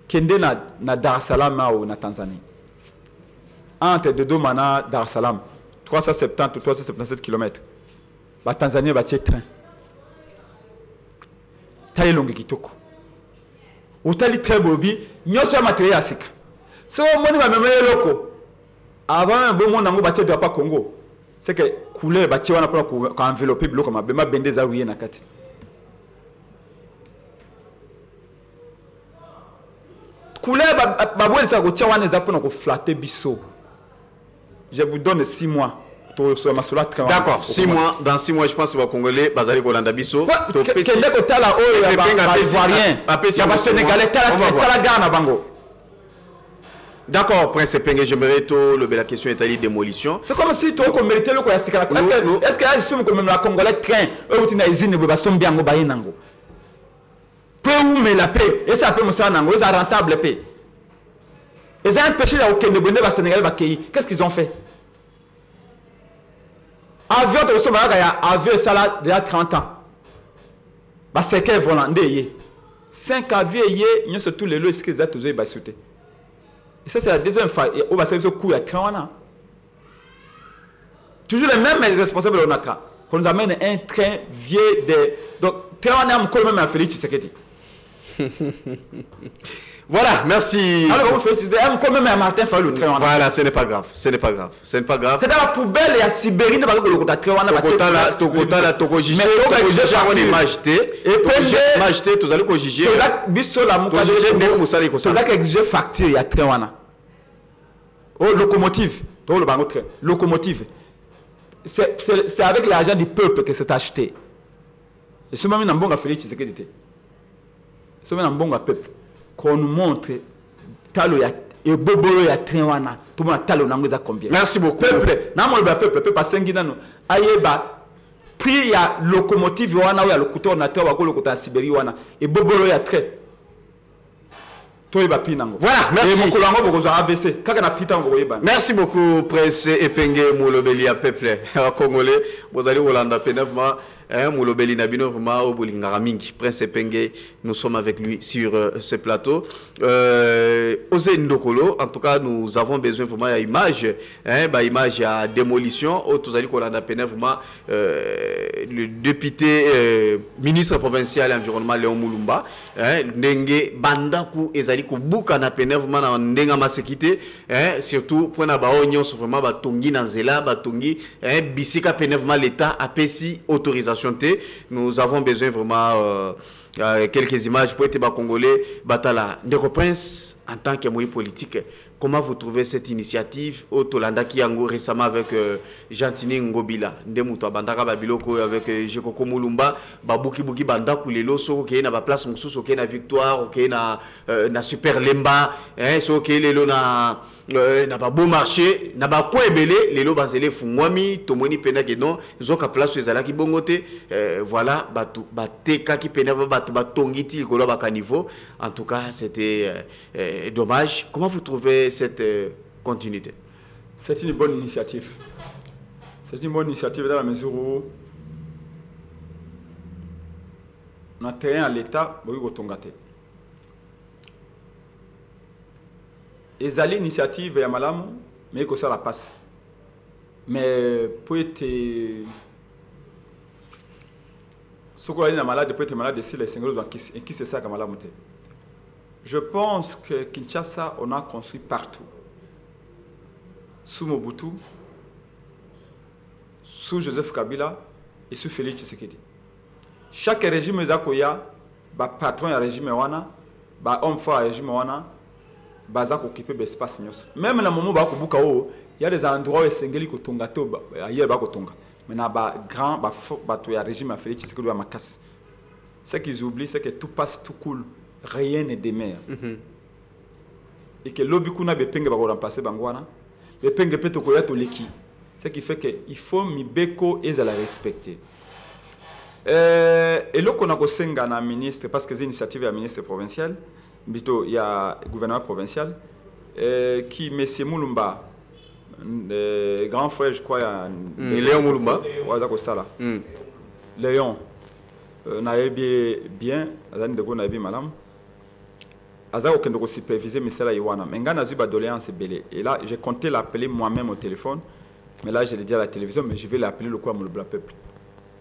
Kende na Dar es Salaam ou na Tanzanie. Entre Dodoma et Dar es Salaam, 370 ou 377 km. La Tanzanie va tirer train. Taille longue kitoko. Otali très bobi, nyoso matériel asika. So moni ba memele loko. Avant un bon monde ngo batie de pas Congo. C'est que couleur batie wana pour envelopper bloc comme bema bende za ruye na kati. Couleur ba boye sa ko tia wana za pour ko flatter biso. Je vous donne 6 mois. D'accord, 6 mois. Dans 6 mois, je pense que les Congolais, Bazali Kolanda Bisso. D'accord, Prince Penge, j'aimerais tout la question est allée démolition. C'est comme si tu as mérité le coup. Est-ce que la Congolais train, eux, tu n'as usine, ils sont bien au Baïnango. Peu ou mais la paix, et ça peut me faire nango, ils sont rentables paix. Ils ont empêché la Okende Bonne, le Sénégal, qu'est-ce qu'ils ont fait? Avion de Somalia, il y a avion ça il y a 30 ans. C'est qu'un volant. 5 avions, il y a tous les lois qui ont toujours été sautés. Et ça, c'est la deuxième fois. On va servir ce coup à 30 ans. Toujours les mêmes responsables de notre. On nous amène un train vieux de. Donc, 30 ans, on même à Félix Tshisekedi. Voilà, merci. Alors, vous faites même à Martin Fayulu. Voilà, ce n'est pas grave. Ce n'est pas grave. Ce n'est pas grave. C'est dans la poubelle et à Sibérie, de locomotive. C'est avec l'argent du peuple que c'est acheté. Et ce moment, on a Félix Tshisekedi. Ce moment, on a peuple. Qu'on nous montre talo ya et bobolo ya train tout le monde talo nango za combien. Merci beaucoup. Peuple na mo le peuple pas sengi nano ayeba prix ya locomotive wana ya lokuto na tawa ko lokuta ya Sibérie wana et bobolo ya train toyeba pinango. Voilà, merci. Et mokolo ngo bokozo AVC kaka na pita ngo yeba. Merci beaucoup Prince Epenge Molobeli ya peuple congolais bozali Holanda penevement Molobeli Nabino vraiment au Bolingara Mingi. Prince Epenge, nous sommes avec lui sur ce plateau. Ose Ndokolo, en tout cas, nous avons besoin vraiment d'image, image à démolition. Au Tozali Kolanda Pene, vraiment, le député ministre provincial de l'environnement Léon Moulumba, Ndenge Bandaku Ezaliko Boukana Pene, vraiment, Ndenga Masekite, surtout pour na baonyo, vraiment, Batongi Nanzela, Batongi, Bisika Pene, vraiment, l'État a payé autorisation. Nous avons besoin vraiment quelques images pour être congolais. Batala, Ndeko Prince, en tant que moyen politique, comment vous trouvez cette initiative au Tolanda qui a récemment avec Jantini Ngobila, Ndemuto Bandaka Babiloko avec Jekoko Moulumba, Babouki Bouki Bandaku Lelo, so qui est na place Moussous, qui est na Victoire, qui est na Super Lemba, so qui est lelo na n'a pas beau marché, n'a pas quoi belé, les lots basés fumwami, tomoni pena que non, zoka place ezala ki bongote, voilà, bateka qui pena batongiti kolo baka niveau. En tout cas, c'était dommage. Comment vous trouvez cette continuité? C'est une bonne initiative. C'est une bonne initiative dans la mesure où on a terrain à l'État, oui, au Tongate. Et ça l'initiative est malamu, mais que ça la passe. Mais pour être ce qu'on a dit malade, peut être malade ici les singles qui c'est ça comme malamu. Je pense que Kinshasa on a construit partout. Sous Mobutu, sous Joseph Kabila et sous Félix Tshisekedi. Chaque régime zakoya, ba patron ya régime wana, ba homme fort ya régime wana, baza occupé l'espace nyos. Même na moment ba ko buka o, il y a des endroits où sengeli ko tonga to ailleurs ba ko tonga. Mais na ba grand ba to ya régime ya Félix Tshisekedi wa makasi. Ce qu'ils oublient c'est que tout passe tout cool, rien ne demeure. Et que lobby kuna be penge ba ko remplacer bangwana. Le penge peto koya to leki. Ce qui fait que il faut mibeko et la respecter. Et là qu'on a kosenga na ministre parce que c'est une initiative ya ministre provincial, plutôt il y a gouvernement provincial qui monsieur Mulumba grand frère je crois Léon Mulumba waza ko sala. Léon na bien azani de ko na malam. Azako kendo ko superviser misela yiwana menga na zuba doléance belé et là j'ai compté l'appeler moi-même au téléphone mais là je l'ai dit à la télévision mais je vais l'appeler le quoi mon peuple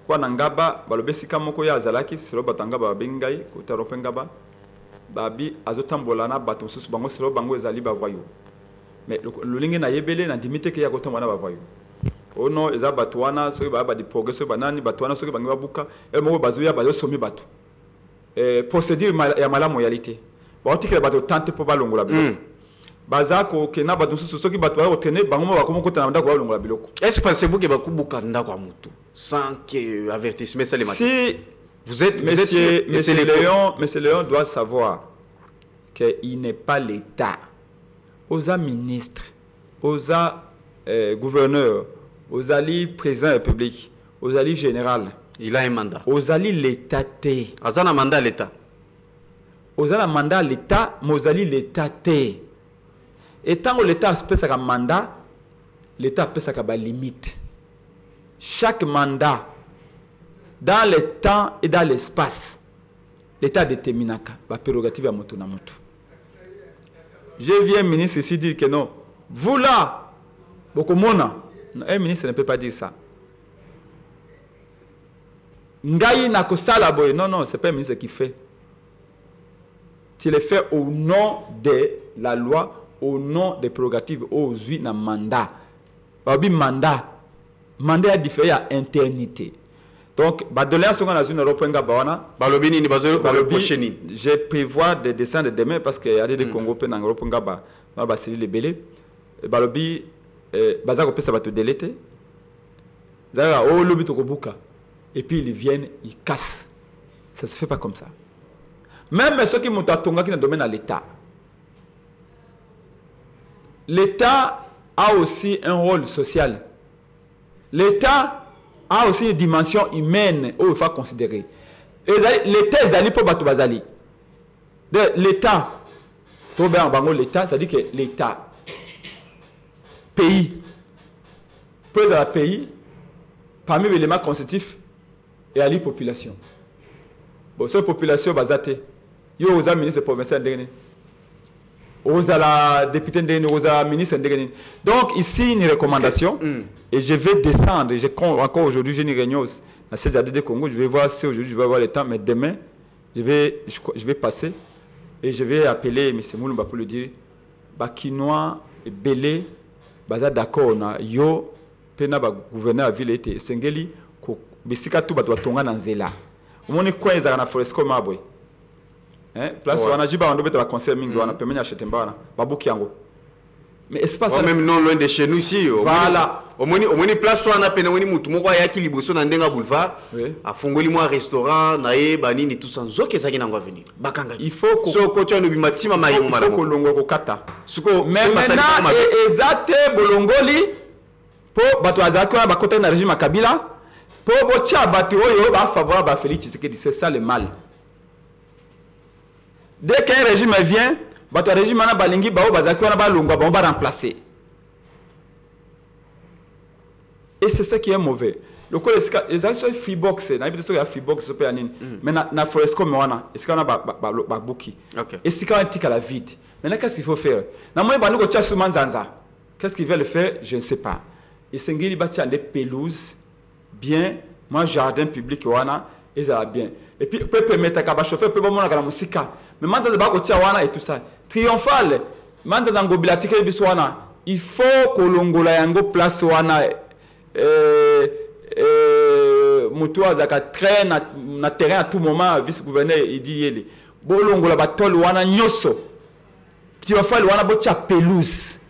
quoi nangaba balobesi kamoko ya azalaki selo batangaba bengai ko taropengaba babi azotambola na bato susu bango selo bango ezali ba voyou mais le lingi na yebele na dimite ke ya ko tamona ba voyou ono eza bato wana soki ba di progresso banani bato wana soki bango babuka el moko bazuya bazo somi bato procédure ya malamu réalité baotikela bato tante po balongola biloko bazako kena bato susu soki bato ba otene bango ba komo kota na ndako balongola biloko. Est-ce que pensez-vous que bakubuka ndako ya mutu sans que avertissement ça les matins? Si vous êtes Monsieur Léon doit savoir qu'il n'est pas l'État. Aux ministres, aux gouverneurs, aux alliés président de la République, aux alliés général. Il a un mandat. Aux alliés l'État. Azana mandat l'État. Aux alliés mandat l'État, mais aux alliés l'État. Et tant que l'État peut sa mandat, l'État peut sa limite. Chaque mandat, dans le temps et dans l'espace, l'État détermine la prérogative à moto na moto. Je viens ministre ici dire que non. Vous là, beaucoup mona. Un ministre ne peut pas dire ça. Ngaï na ko sala boy. Non, non, c'est pas un ministre qui fait. Tu le fais au nom de la loi, au nom des prérogatives, aux huit na mandat. Babi mandat. Mandat a différé à internité. Donc, je prévois de descendre demain parce qu'il y a des Congo qui sont les belés. Balobi, Bazako peut se déléter. Et puis ils viennent, ils cassent. Ça ne se fait pas comme ça. Même ceux qui m'ont tonga qui dans le domaine à l'État. L'État a aussi un rôle social. L'État a aussi une dimension humaine où il faut considérer. L'État est allé pour battre Bazali. L'État, l'État, ça dit que l'État, pays, pour le pays, parmi les éléments constitutifs, il y a la population. Bon, cette population, bazate, il y a aux ministres provinciaux, aux députés, aux ministres. Donc, ici, une recommandation. Et je vais descendre. Encore aujourd'hui, j'ai une réunion à CEDAD de Congo. Je vais voir si aujourd'hui, je vais avoir le temps. Mais demain, je vais passer. Et je vais appeler M. Moulumba pour lui dire Bakinois et Belé, baza d'accord, yo, pena ba gouverneur à ville était Sengeli, bisika tout bato tonga na nzela. Omoni quoi ils na Foresco Maboy. Place wana jiba ndo beta ba conseil mingi wana pemenya chetemba wana babuki yango. mais espace même non loin de chez nous ici. Voilà. Au moins place soit na pena woni mutu moko ya ki liboso na ndenga boulevard. A fongoli mo restaurant na ye banini tout sans zoke ça qui na ngwa venir. Bakanga. Il faut ko so ko tshano bimatima mayengo mala. Il faut ko longo ko kata. Suko mais maintenant ezate bolongoli po bato azako ba kota na régime Kabila po bo tia bato oyo ba favorable à Félix Tshisekedi, c'est ça le mal. Dès qu'un régime vient, bato régime na balingi ba o bazako na ba longo ba remplacer. Et c'est ça qui est mauvais. Le coup les actions freebox, na biso ya freebox so pe anine. Mais na Foresco mwana, est-ce qu'on a ba buki. Et c'est quand on tique à la vide. Maintenant qu'est-ce qu'il faut faire? Na moi ba nous ko tia sous manzanza. Qu'est-ce qu'ils veulent faire? Je ne sais pas. Et sengeli ba tia des pelouses bien, moi jardin public wana, et ça va bien. Et puis peut mettre ka ba chauffeur peut mona ka la musika. Mais manzanza ba ko tia wana et tout ça. Triomphal. Manzanza ngobila tike biso wana. Il faut kolongola yango place wana. Mutu azaka train na terrain à tout moment, vice-gouverneur il dit yele bolongo la batol wana nyoso tu vas faire wana bocha pelouse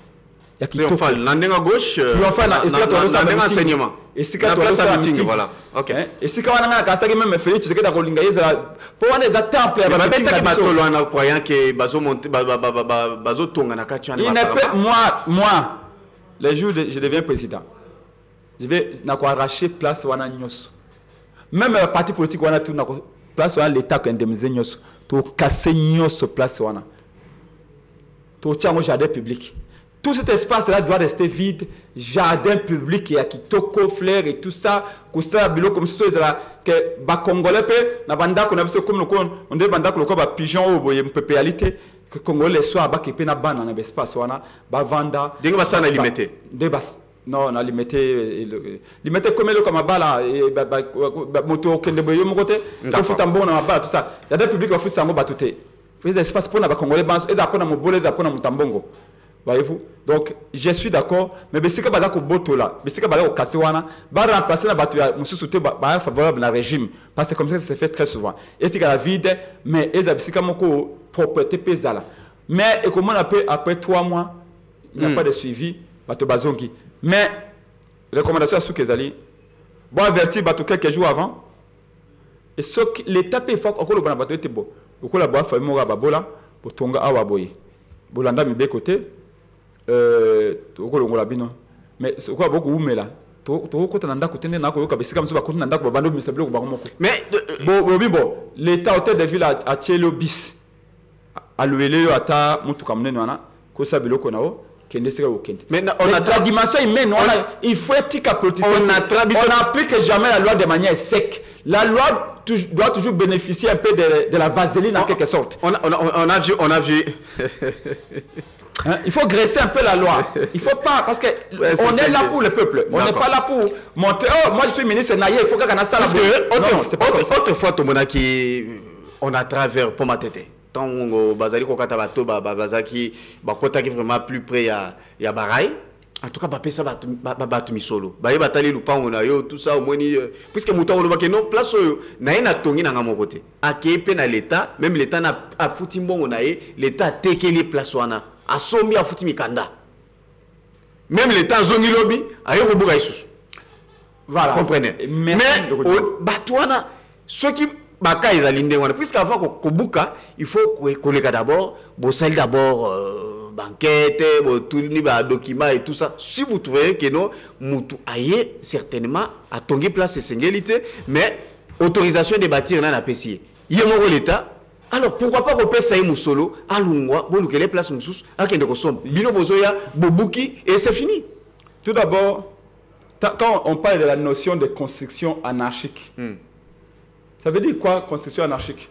ya kitoko na ndenga gauche tu vas faire na ndenga enseignement et si ka to ça meeting voilà OK et si ka wana na ka saki même Félix Tshisekedi ko linga yeza po wana za temple ya ba beta ki batolo wana croyant que bazo monter bazo tonga na kati wana moi les jours je deviens président. Je vais arracher place wana nyos. Même le parti politique wana tout na place wana l'état ko indemniser nyos. To casser nyos place wana. To tia mo jardin public. Tout cet espace là doit rester vide, jardin public et kitoko fleurs et tout ça, ko ça bilo comme ça que ba congolais pe na banda ko na biso comme on de banda ko ba pigeon o boye mpepéalité que congolais soit ba kepe na bana na espace wana ba vanda. Dinga ba sana limité. De bas. Non, on a limité comme le comme bala moto kende boyo mon côté ko futa mbona na bala tout ça. Il y a des publics qui font ça ngo batuté. Fais espace pour na ba congolais banso et ça pour na mobole ça pour na mutambongo. Voyez-vous? Donc je suis d'accord mais besika baza ko boto là, besika baza ko kasser wana, ba remplacer na batu ya mususu te ba favorable na régime parce que comme ça se fait très souvent. Et tu la vide mais eza besika moko propreté pesala. Mais et comment après 3 mois, il n'y a pas de suivi, batu bazongi. Mais, recommandation à ceux qui sont bon avertir quelques jours avant. Et ce que l'État peut faire, encore le bon abattu est beau. Au la boîte famille mora babola pour tonga awaboye. Bolanda mi be côté. Au le ngola bino. Mais ce quoi beaucoup umela. To côté nanda côté na ko kabisika mso ba côté nanda ko bando mi sablo ko ba moko. Mais bon, l'État hôtel de ville a Tielo bis. A louer ata mutu kamneno wana ko sabilo ko nao. Mais la dimension humaine, il faut être politique. On n'applique jamais la loi de manière sec. La loi doit toujours bénéficier un peu de la vaseline en quelque sorte. On a vu. Hein? Il faut graisser un peu la loi. Il faut pas, parce que on est là pour le peuple. On n'est pas là pour monter. Oh, moi je suis ministre naïe, il faut qu'on a ça. Parce que autrefois, tout le monde qui on a travers pour ma tête. Tant bazali ko kata bato bazaki bakota ki vraiment plus près ya barai en tout cas ba pesa ba misolo ba yeba tali lupango na yo tout ça au moins puisque muta on ba ke non place na ina tongi na ngamo côté akepe na l'état même l'état na afuti mbongo na ye l'état tekeli place wana asombi afuti mikanda même l'état zongi lobby ayo ko buka isusu voilà comprenez mais bato wana ceux qui baka ezali ndenge puisque avant kobuka il faut connaître d'abord bosali d'abord banquette botuni ba document et tout ça si vous trouvez que non mutu aye certainement à tongi place singélité mais autorisation de bâtir na pesi yemoko l'état alors pourquoi pas ko pesa yemu solo alungwa bolukele place mususu akende ko sombe bino bozoya bobuki et c'est fini. Tout d'abord quand on parle de la notion de construction anarchique ça veut dire quoi, construction anarchique?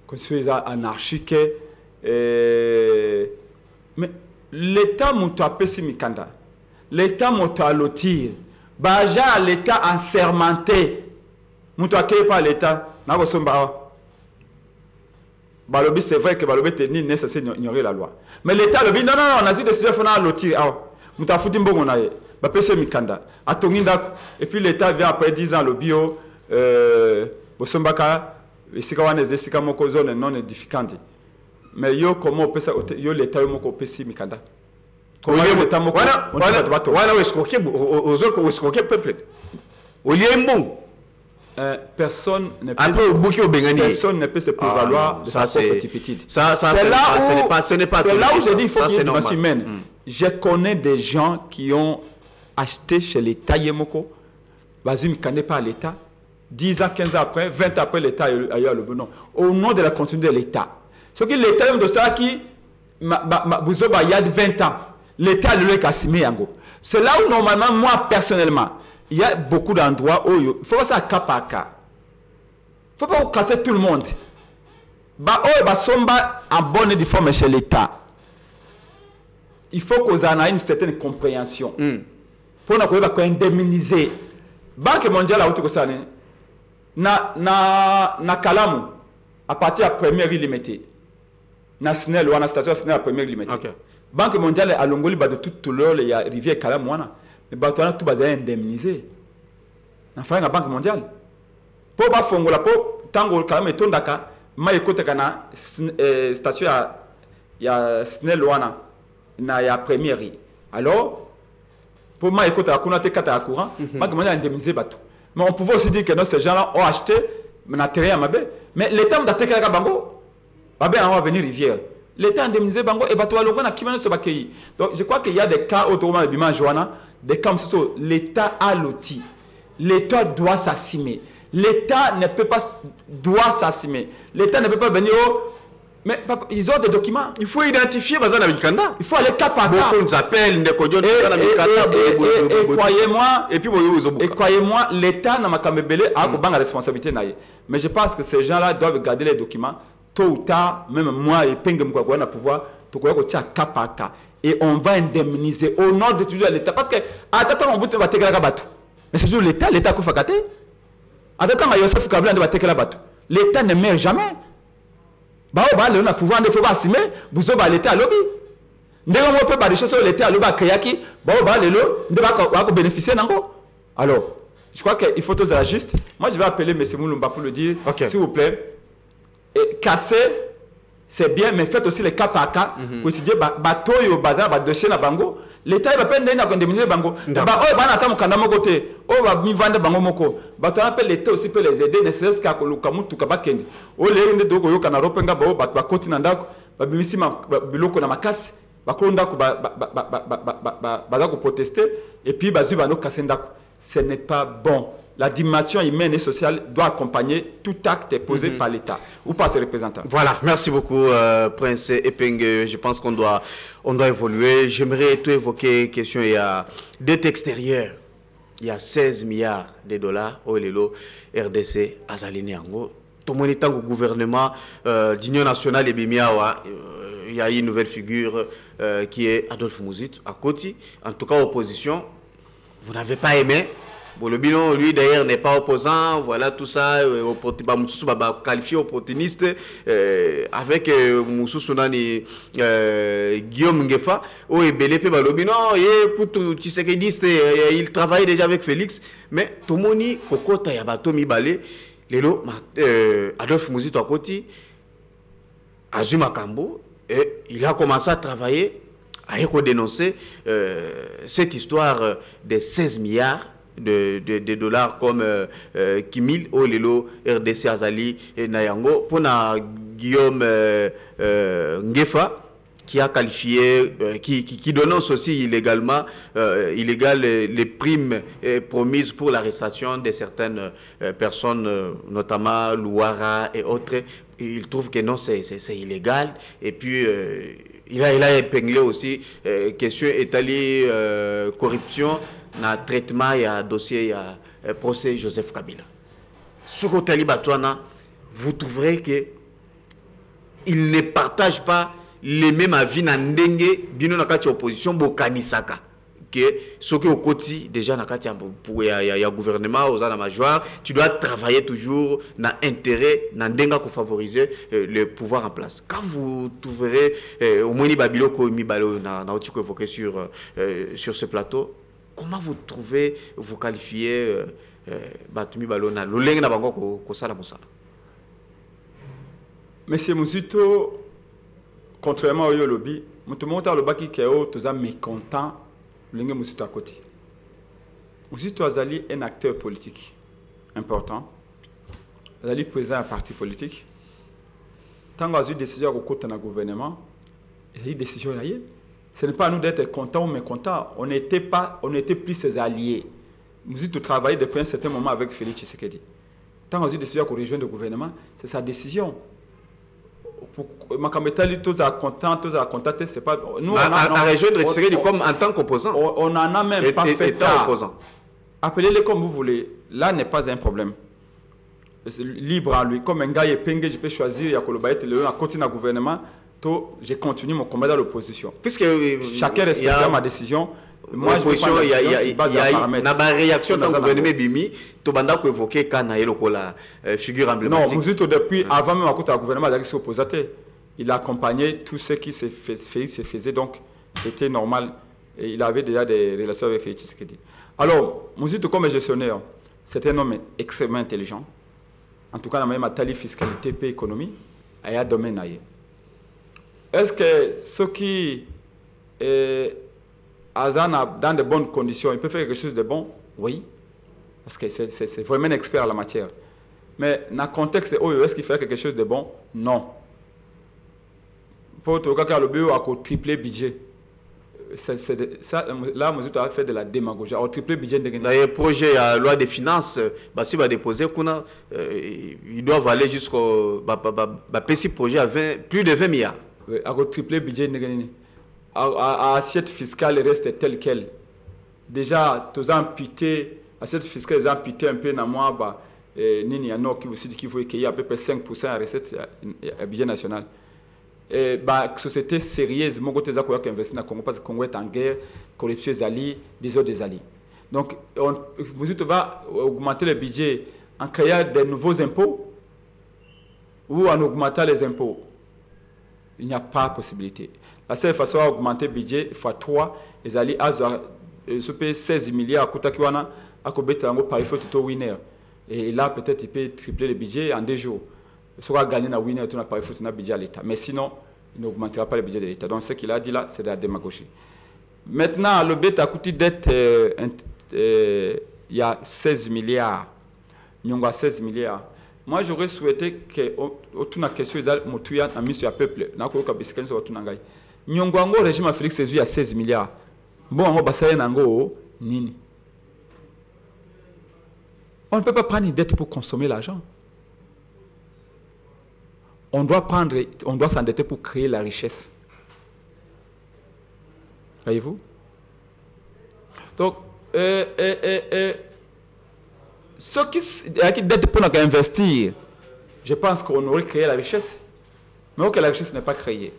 Construction anarchique. Mais l'État m'a pesi mikanda. L'État m'a lotir. Baja l'État ensermenté. M'a créé par l'État. N'a pas somba. Balobi c'est vrai que Balobi était ni nécessaire d'ignorer la loi. Mais l'État le dit non on a vu des sujets fona lotir. M'a foutu mbongo na ye. Ba pesi mikanda. Atonginda et puis l'État vient après 10 ans le bio. Bosombaka esika wana ezesika moko zone non édificante mais yo comment on peut ça yo l'état yo moko pesi mikanda Comment l'État moko voilà escroquer peuple personne ne peut se prévaloir de sa propre petite. C'est là où je dis qu'il faut qu'il y ait une dimension humaine. Je connais des gens qui ont acheté chez l'État Yemoko, Bazumi ne pas l'État, 10 ans, 15 ans après, 20 ans après, l'État ailleurs le bon. Au nom de la continuité de l'État. Ce que l'État de ça qui il y a 20 ans, l'État le Kassimé Yango. C'est là où normalement, moi personnellement, il y a beaucoup d'endroits où il faut faire ça cas par cas. Il ne faut pas casser tout le monde. En bonne et due forme chez l'État. Il faut qu'on ait une certaine compréhension. Pour nous indemniser. Banque mondiale a dit que na Kalamu, à partir de la première limitée, na SNEL ou à la station SNEL à la première limitée. Banque mondiale a Longoli de toute l'heure, il y a rivière Kalamu. Mais Batouana tout basé indemnisé. Na la Banque mondiale. Pour pas fongola pour tango Kalamu et Tondaka, ma écoute kana station ya SNEL wana na ya première. Alors pour moi écoute la kuna te kata ya courant, Banque mondiale indemnisé bateau. Mais on pouvait aussi dire que non, ces gens-là ont acheté terrain à mais l'État m'a attaqué à Bango. Babé va venir rivière. L'État a indemnisé Bango et bateau à l'Ougana qui mène ce baquet. Donc je crois qu'il y a des cas autour de Bima Joana, des cas où l'État a l'outil. L'État doit s'assumer. L'État ne peut pas doit s'assumer. L'État ne peut pas venir au. Mais ils ont des documents. Il faut identifier Bazana Mikanda. Il faut aller cas par cas. Beaucoup nous appellent, et croyez-moi, l'État n'a pas de responsabilité. Mais je pense que ces gens-là doivent garder les documents. Tôt ou tard, même moi et Pengem Kwakwana pouvoir, cas par cas. Et on va indemniser au nom de toujours l'État. Parce que à temps on va te faire bateau. Mais c'est toujours l'État, l'État qui fait gâter. À temps Yosef Kabila va te faire bateau. L'État ne meurt jamais. Bah on a pouvoir ne faut pas assumer vous avez l'État lobby ndenge mo peut pas des choses sur l'État lobby créaki bah lelo ndeba ko bénéficier nango. Alors je crois qu'il faut tous la juste. Moi je vais appeler M. Moulumba pour le dire s'il vous plaît. Et casser c'est bien mais faites aussi les cas par cas pour étudier bateau yo bazar ba dossier na bango. L'État il va pas ndena indemniser bango. Ba na ata mukanda moko te va mi vendre bango moko. Ba to appelle l'État aussi peut les aider nécessaire ka koluka mutu ka bakende. O le nde doko yo kana ropenga ba koti na ndako ba bimisi biloko na makasi ba konda ko ba ko protester et puis ba zui ba no kasendako. Ce n'est pas bon. La dimension humaine et sociale doit accompagner tout acte posé par l'État ou par ses représentants. Voilà, merci beaucoup Prince Epeng. Je pense qu'on doit évoluer. J'aimerais tout évoquer question. Il y a dette extérieure. Il y a 16 milliards de dollars au Lelo RDC Azali Ango. Tout le monde est au gouvernement d'Union nationale et Bimiawa. Il y a une nouvelle figure qui est Adolphe Mouzit à Koti. En tout cas, opposition. Vous n'avez pas aimé. Bon, le bilan, lui, d'ailleurs, n'est pas opposant. Voilà, tout ça, qualifié opportuniste avec Moussou Sounani Guillaume Ngefa. Oh, et Belépé, le bilan, il travaille déjà avec Félix. Mais Tomoni, Kokota, Yabatomi Balé, Lelo, Adolphe Mouzito Akoti, Azuma Kambo, et il a commencé à travailler, à dénoncer cette histoire des 16 milliards de dollars comme Kimil, Olelo, RDC Azali et Nayango. Pour Guillaume Ngefa, qui a qualifié, qui dénonce aussi illégalement les primes promises pour l'arrestation de certaines personnes, notamment Louara et autres. Il trouve que non, c'est illégal. Et puis, il a épinglé aussi question étalée corruption dans le traitement et le dossier procès Joseph Kabila. Ce côté Batouana, vous trouverez qu'il ne partage pas les mêmes avis dans Ndenge, bino nakati opposition bokanisaka que ce qui au côté déjà nakati pour ya gouvernement aux la major, tu dois travailler toujours dans intérêt dans Ndenga pour favoriser le pouvoir en place. Quand vous trouverez au moins babilo ko mi balo na tu évoqué sur ce plateau, comment vous trouvez vous qualifiez batumi balo na lolenge na bango ko sala mosala? Monsieur Mouzito, contrairement au lobby, tout le monde a le baki qui est mécontent, l'ingé Moussito à côté. Moussito Azali est un acteur politique important. Azali président d'un parti politique. Tant qu'on a eu une décision au côté du gouvernement, il y a eu une décision là. Ce n'est pas à nous d'être contents ou mécontents. On n'était plus ses alliés. Moussito travaillait depuis un certain moment avec Félix Tshisekedi. Tant qu'on a eu une décision pour rejoindre le gouvernement, c'est sa décision. Makameta, tous à contacter, c'est pas. Nous, à rejoindre Tshisekedi comme en tant qu'opposant. On n'en a même pas fait ça. Appelez-les comme vous voulez. Là n'est pas un problème. Libre à lui. Comme un gars est pingé, je peux choisir. Il y a à côté du gouvernement. Je continue mon combat dans l'opposition. Puisque chacun respecte ma décision. Moi, l'opposition, il y a une réaction dans le gouvernement Bimi. Tu as évoqué Kana et la figure emblématique. Non, Moussito, depuis avant même à côté du gouvernement, il s'est opposé. Il a accompagné tout ce qui se faisait. Donc, c'était normal. Et il avait déjà des relations avec Félix Tshisekedi. Alors, Moussito, comme gestionnaire, c'est un homme extrêmement intelligent. En tout cas, dans la tali fiscalité et économie, il y a un domaine. Est-ce que ceux qui dans de bonnes conditions, il peut faire quelque chose de bon? Oui. Parce que c'est vraiment un expert en la matière. Mais dans le contexte, est-ce qu'il fait quelque chose de bon? Non. Pour tout cas, le bureau a triplé le budget. Là, Moussito a fait de la démagogie. On a triplé le budget. Dans les projets à loi des finances, s'il va déposer, ils doivent aller jusqu'au petit projet à plus de 20 milliards. Oui, on a triplé le budget. À assiette fiscale reste telle qu'elle. Déjà, tous amputé, assiette fiscale est amputée un peu dans moi, nini y qui vous dit qu'il faut qu'il y ait à peu près 5% à recette à budget national. Et société sérieuse, mon côté qui investit dans le Congo parce que le Congo est en guerre, corruption est alliée, des autres des alliés. Donc, vous va augmenter le budget en créant de nouveaux impôts ou en augmentant les impôts. Il n'y a pas de possibilité. La seule façon d'augmenter le budget, fois 3, les alliés ont 16 milliards à par winner. Et là, peut-être, il peut tripler le budget en 2 jours. Il sera gagné dans winner, il par le budget à l'État. Mais sinon, il n'augmentera pas le budget de l'État. Donc, ce qu'il a dit là, c'est de la démagogie. Maintenant, le budget a coûté d'être. Il y a 16 milliards. Il y a 16 milliards. Moi, j'aurais souhaité que, autour de la question, ils aient mis sur le peuple. Nyongwango régime Félix Sézou il y a 16 milliards. Bon, on nini. On ne peut pas prendre une dette pour consommer l'argent. On doit s'endetter pour créer la richesse. Voyez-vous? Donc, ceux qui dette pour investir, je pense qu'on aurait créé la richesse, mais que la richesse n'est pas créée.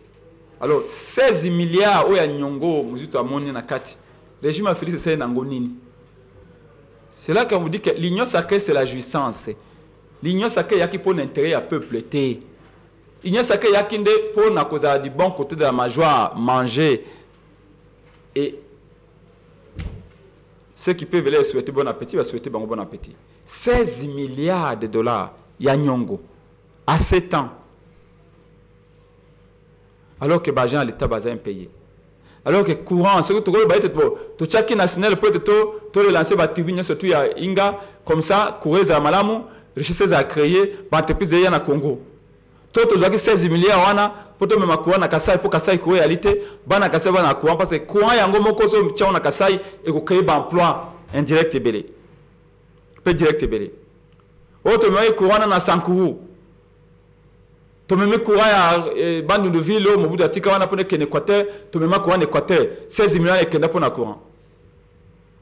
Alors, 16 milliards, oya nyongo, Moussito amoni na kati. Régime Félix c'est nini. C'est là qu'on vous dit que l'union sacrée, c'est la jouissance. L'union sacrée, il y a qui pour l'intérêt à peuple. L'union sacrée, il y a qui pour la cause du bon côté de la joie, manger. Et ceux qui peuvent les souhaiter bon appétit, vont souhaiter bon appétit. 16 milliards de dollars, il y a nyongo. À 7 ans. Alors que l'État est payé. Alors que courant, ce que tu as chaque national peut te lancer la tribune surtout à Inga, comme ça, courir à Malamu, richesse à créer, l'entreprise de Yana Congo. Tu as 16 milliards pour te mettre courant à Kassai, pour Kassai courir à l'été, bana Kassai va courant parce que courant y a un gros mot sur na Kassai et que créer un emploi indirect et belé. Peu direct et belé. Autre moyen courant na Sankourou. Tu me mets courant à bande de ville, au bout de tika wana pone ken Équateur, tu me mets courant Équateur, 16 millions et kenda pona courant.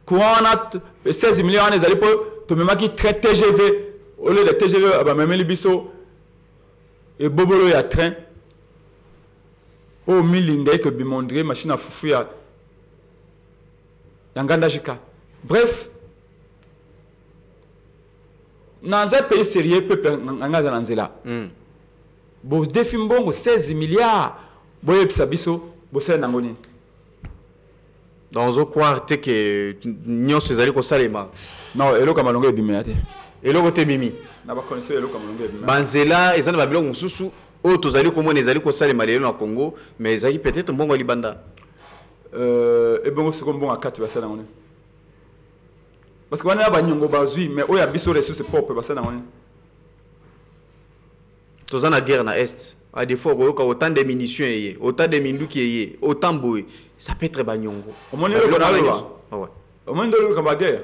Courant on a 16 millions on les allait pour tu me mets qui traite TGV, au lieu de TGV ba même libiso et bobolo ya train. Au milinga que bimondre machine à fufu ya nganda jika. Bref, dans un pays sérieux peuple nganga za nzela. Bo défi mbongo 16 milliards boye bisabiso bo sala nangoni. Dans au croire que nyo sezali ko salema. Non, elo kama longo ebimela te. Elo ko te bimi. Na ba connaissance elo kama longo ebimela. Banzela ezana ba biloko mususu Oh, tous allez comment les allez qu'on s'allait malais au Congo, mais ils allaient peut-être bon à Libanda. Et bon, c'est comme bon à 4 bassin dans parce qu'on a Banyongo Bazui, mais où il y a des ressources propres bassin dans tous en la guerre na Est. À des fois, autant de munitions, autant de mindu qui autant de ça peut être Banyongo. Au moins, il y a au moins de la guerre.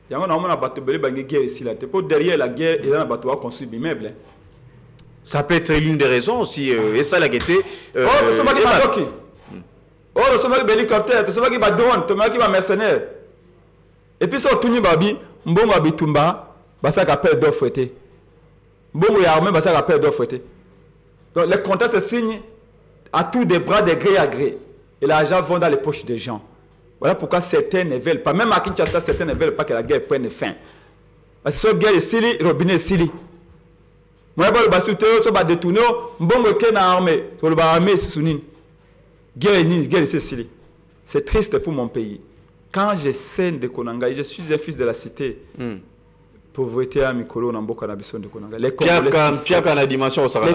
Il y a un bateau de guerre ici. Pour derrière la guerre, il y a un bateau à construire des meubles. Ça peut être l'une des raisons aussi. Et ça, la gaieté. Oh, le sommet qui va docker. Oh, le sommet qui va hélicoptère. Le sommet qui va drone. Le sommet qui va mercenaire. Et puis, ça, tout le monde mbongo abitumba, basa kapel d'offre fouetté. Mbongo ya armé, basa kapel d'offre fouetté. Donc, les contrats se signent à tous des bras de gré à gré. Et l'argent va dans les poches des gens. Voilà pourquoi certains ne veulent pas, même à Kinshasa, certains ne veulent pas que la guerre prenne fin. Parce que si la guerre est sili, le robinet est sili. Moi, je vais me détourner, je vais me armée, je vais armée sous guerre est sili. C'est triste pour mon pays. Quand je scène de Konanga, je suis un fils de la cité. Pauvreté à Mikolo, Namboka, Nabisson de Konanga. Les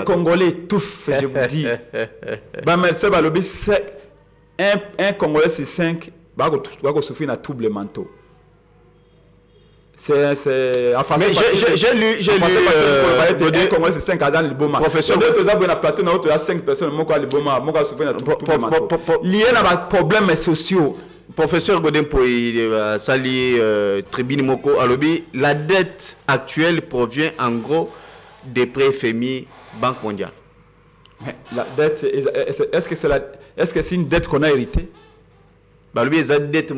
Congolais touffent, je vous dis. Un Congolais sur 5 va souffrir d'un double manteau. C'est enfin j'ai lu un Congolais sur 5 dans le Boma. Professeur de plateau na auto 5 personnes mon quoi le Boma, mon quoi souffrir d'un double manteau. Lié à problèmes sociaux. Professeur Godin Poy Sali Tribune Moko Alobi, la dette actuelle provient en gros des prêts FMI Banque mondiale. La dette, est-ce que c'est une dette qu'on a héritée? Bah lui, cette dette est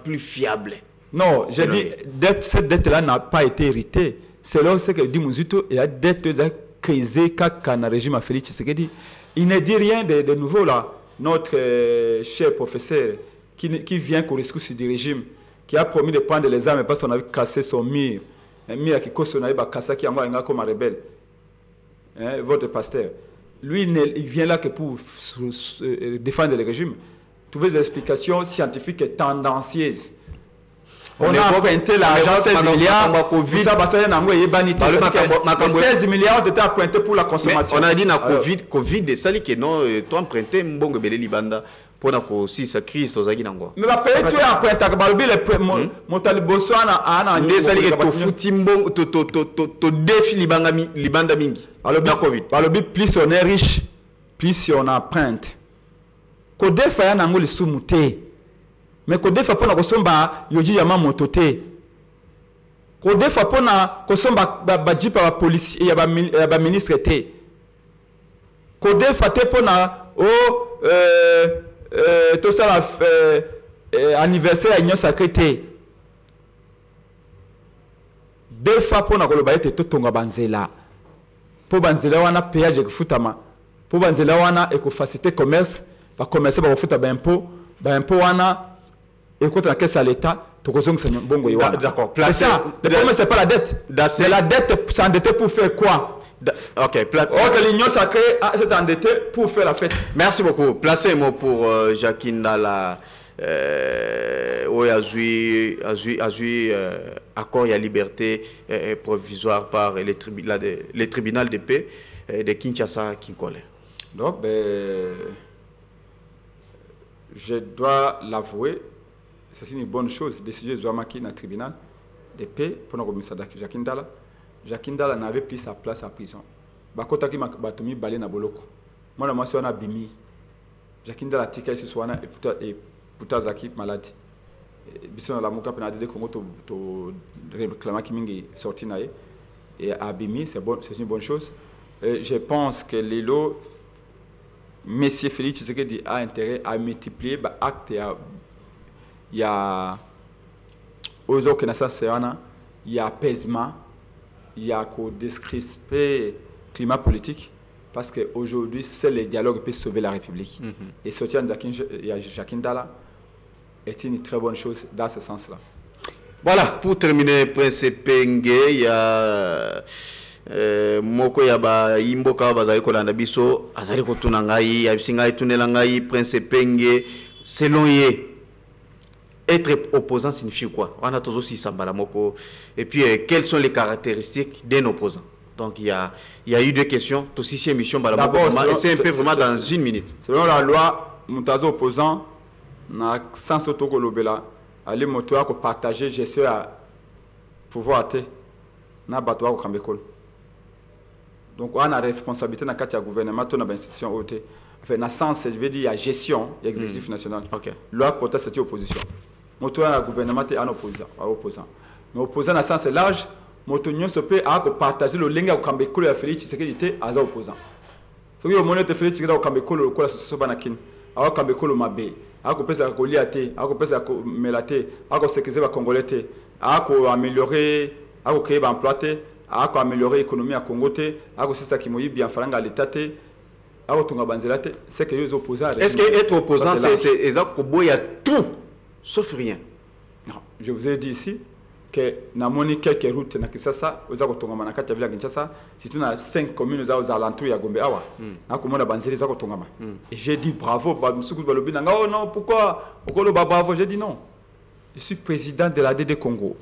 plus fiable. Non, j'ai dit, cette dette-là n'a pas été héritée. C'est là ce que dit Mouzito, et la dette a créé quand le régime a fait Tshisekedi. Il ne dit rien de nouveau là. Notre cher professeur qui vient au rescousse du régime, qui a promis de prendre les armes parce qu'on avait cassé son mur. Un mur qui casse son arrière, qui a comme un rebelle. Votre pasteur. Lui, il vient là que pour défendre le régime. Trouver des explications scientifiques et tendancieuses. On a emprunté l'argent 16 milliards. 16 milliards ont été empruntés pour la consommation. On a dit que Covid, c'est ça que non, tu as emprunté Mbongo Bele Libanda pour aussi sa crise. Mais la paix, tu as emprunté mon taliboso à un défi Libanda Mingi. Alors, plus on est riche, plus on emprunte. Kode fa na ngoli sumute. Mais kode fa pona kosomba yoji yama motote. Kode fa pona kosomba bajipa ba police ya ba ministre te. Kode fa te pona to ça anniversaire union sacrée te. Deux fois pona koloba ete to tonga banzela. Po banzela wana péage kufutama. Po banzela wana ekofaciliter commerce. Va commencer par faire un impôt wana et quand la caisse à l'État tu causes que bongo wana. D'accord. C'est ça. Le problème c'est pas la dette. C'est la dette s'endetter pour faire quoi? Ok. L'union sacrée s'est endettée pour faire la fête. Merci beaucoup. Placez un mot pour Jacqueline Dala. Oui, a joué accord et à liberté provisoire par les tribunaux de paix de Kinshasa Kinkole. Donc je dois l'avouer, c'est une bonne chose. Décision de Zouamaki dans le tribunal de paix pour le commissaire Jacqueline Dala. Jacqueline Dala n'avait plus sa place à prison. Bakota qui m'a battu balé na boloko. Moi la suis bimi. Jacqueline Dala tika ici soana et putazaki malade. Bison la moka pena de Congo to réclamer qui mingi sorti naé et abimi c'est une bonne chose. Je pense que Lilo Monsieur Félix Tshisekedi a intérêt à multiplier les actes. Il y a aux autres il y a apaisement, il y a décrisper climat politique parce qu'aujourd'hui, c'est le dialogue qui peut sauver la République. Et sortir de Jacqueline Dala est une très bonne chose dans ce sens-là. Voilà, pour terminer, Prince Penge, il y a moko ya ba imboka bazali kolanda biso azali kotuna ngai abisinga itunela ngai Prince Penge selon ye être opposant signifie quoi? On a toujours si sambala moko et puis quelles sont les caractéristiques d'un opposant? Donc il y a eu deux questions. Aussi, c'est émission. D'abord, c'est un peu vraiment dans une minute. Selon la loi, Moutazo opposant, na sans autocolobela, aller moto ko partager gestion à pouvoir te na bato ko kambekol. Donc on a la responsabilité dans le gouvernement, dans l'institution OT. Enfin, dans le sens, je veux dire, il y a gestion, il y a exécutif national. Okay. Loi proteste cette opposition. Moto le gouvernement est en opposant. Mais opposant dans le sens large, moto nyo sope a partager le lien au kambekol ya Félix Tshisekedi était à opposant. Ce qui est monnaie de Félix Tshisekedi au kambekol ko la société banakin. A kambekol mabe. A ko pesa ko liate, a ko pesa ko melate, a ko sécuriser ba congolais, a ko améliorer, a ko créer ba emploi te, a ko améliorer l'économie à Congo te, a ko c'est ça qui moyi bien faranga l'état te, a ko tonga banzela te, c'est que les opposants. Est-ce que être opposant c'est exact ko boya tout sauf rien? Non, je vous ai dit ici que na moni quelques routes na Kisasa, oza ko tonga manaka ta villa Kinshasa, si tu na 5 communes aux alentours ya Gombe awa, na ko mona banzeli za ko tonga ma. Et j'ai dit bravo ba musuku balobi na oh non, pourquoi okolo ba bravo, j'ai dit non. Je suis président de la DD Congo.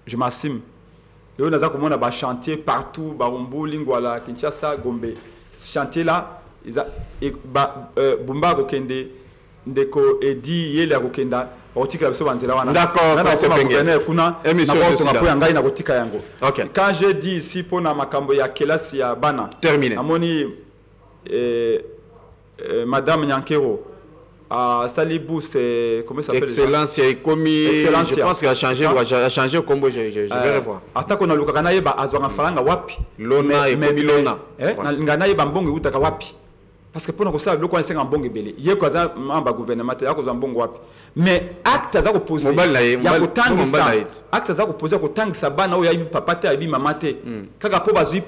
Je m'assume. Le on a ko mona ba chantier partout, ba Rumbu, Lingwala, Kinshasa, Gombe. Ce chantier là, ils a ba Bumba ko kende ndeko edi yele ko kenda. D'accord, quand j'ai dit ici pour na makambo ya kelasi ya bana terminé amoni madame Nyankero à Salibou, c'est comment ça s'appelle? Excellence et commis. Excellence, je pense qu'il a changé au combo, je vais revoir. Attaque on a l'occasion yeba azonga faranga wapi lona et commis lona ngana yeba mbongo utaka wapi parce que pour nous ça le coin 5 en bongo belé hier quoi ça membre gouvernement ya ko mbongo wapi mais acte za ko poser ya ko tangisa acte za ko poser ko tangisa bana o ya bi papa te abi mama te kaka po bazui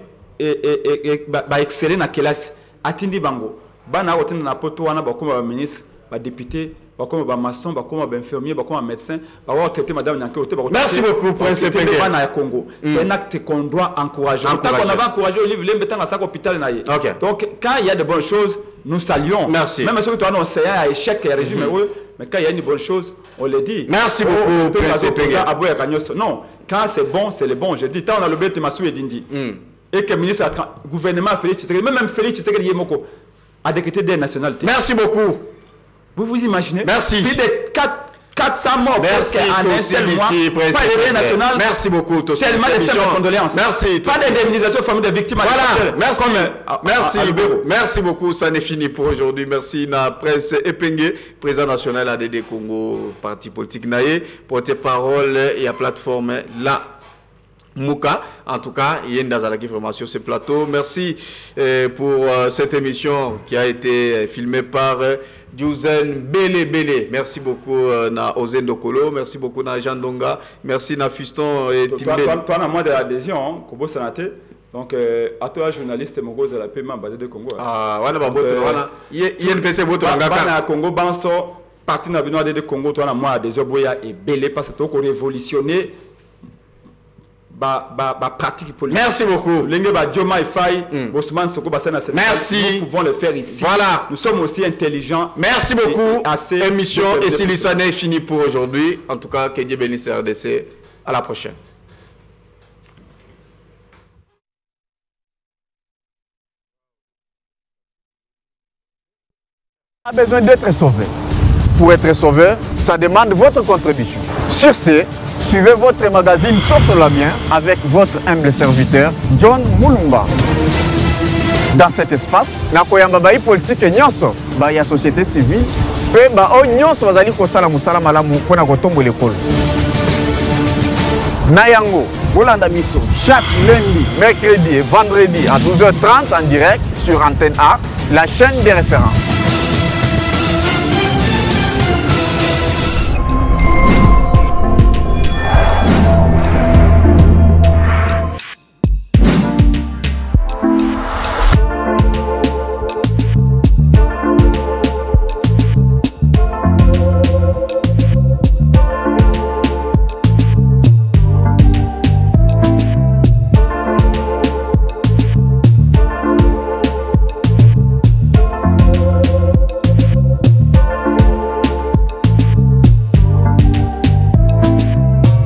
ba exceller na classe atindi bango bana o tinda na poto wana ba kuma ba ministre ba député ba kuma ba maçon ba kuma ba infirmier ba kuma médecin ba wa traiter madame Nyankero te ba. Merci beaucoup prince Penge bana ya Congo. C'est un acte qu'on doit encourager. Tant qu'on avait encouragé au livre l'embêtant à ça hôpital na ye. Donc quand il y a de bonnes choses, nous saluons. Merci. Même si tu as annoncé un échec et régime mais quand il y a une bonne chose, on le dit. Merci beaucoup prince Penge. Non, quand c'est bon, c'est le bon. Je dis tant on a le bête Massou et Dindi. Et que le ministre gouvernement Félix Tshisekedi, même Félix Tshisekedi Yemoko a décrété des nationalités. Merci beaucoup. Vous vous imaginez? Merci. Plus de 400 morts. Merci en un seul mois. Pas les national. Merci beaucoup. Tellement de simples condoléances. Merci. Pas d'indemnisation aux familles des victimes. Voilà. Merci. Merci. Merci beaucoup. Ça n'est fini pour aujourd'hui. Merci na Prince Epenge, président national ADD Congo, parti politique naïe, porte-parole et à plateforme là. Mouka, en tout cas, il y a une vraiment sur ce plateau. Merci pour cette émission qui a été filmée par Diouzen Bele. Merci beaucoup na Ozen Dokolo, merci beaucoup na Jean Donga, merci na Fiston et Timbe. Toi, on a moins de l'adhésion, Kobo Sanate. Donc, à toi, journaliste, mon gros, la paiement basé de Congo. Ah, voilà, voilà. Il y a une PC Boto Ngaka. Congo, Banso, parti na Benoît de Congo, toi, on a moins d'adhésion, Boya et Bele, parce que tu as révolutionné. Pratique politique. Merci beaucoup. Merci. Nous pouvons le faire ici. Voilà. Nous sommes aussi intelligents. Merci beaucoup. Émission et si l'issane est fini pour aujourd'hui. En tout cas, que Dieu bénisse RDC. À la prochaine. A besoin d'être sauvé. Pour être sauvé, ça demande votre contribution. Sur ce, suivez votre magazine Tosolabien avec votre humble serviteur John Mulumba. Dans cet espace, nakoyamba ba politique nyonso, ba ya société civile, pe ba o nyonso bazali kosala musala malamu pona kotombo l'école. Nayango, bolanda biso chaque lundi, mercredi et vendredi à 12h30 en direct sur Antenne A, la chaîne des références.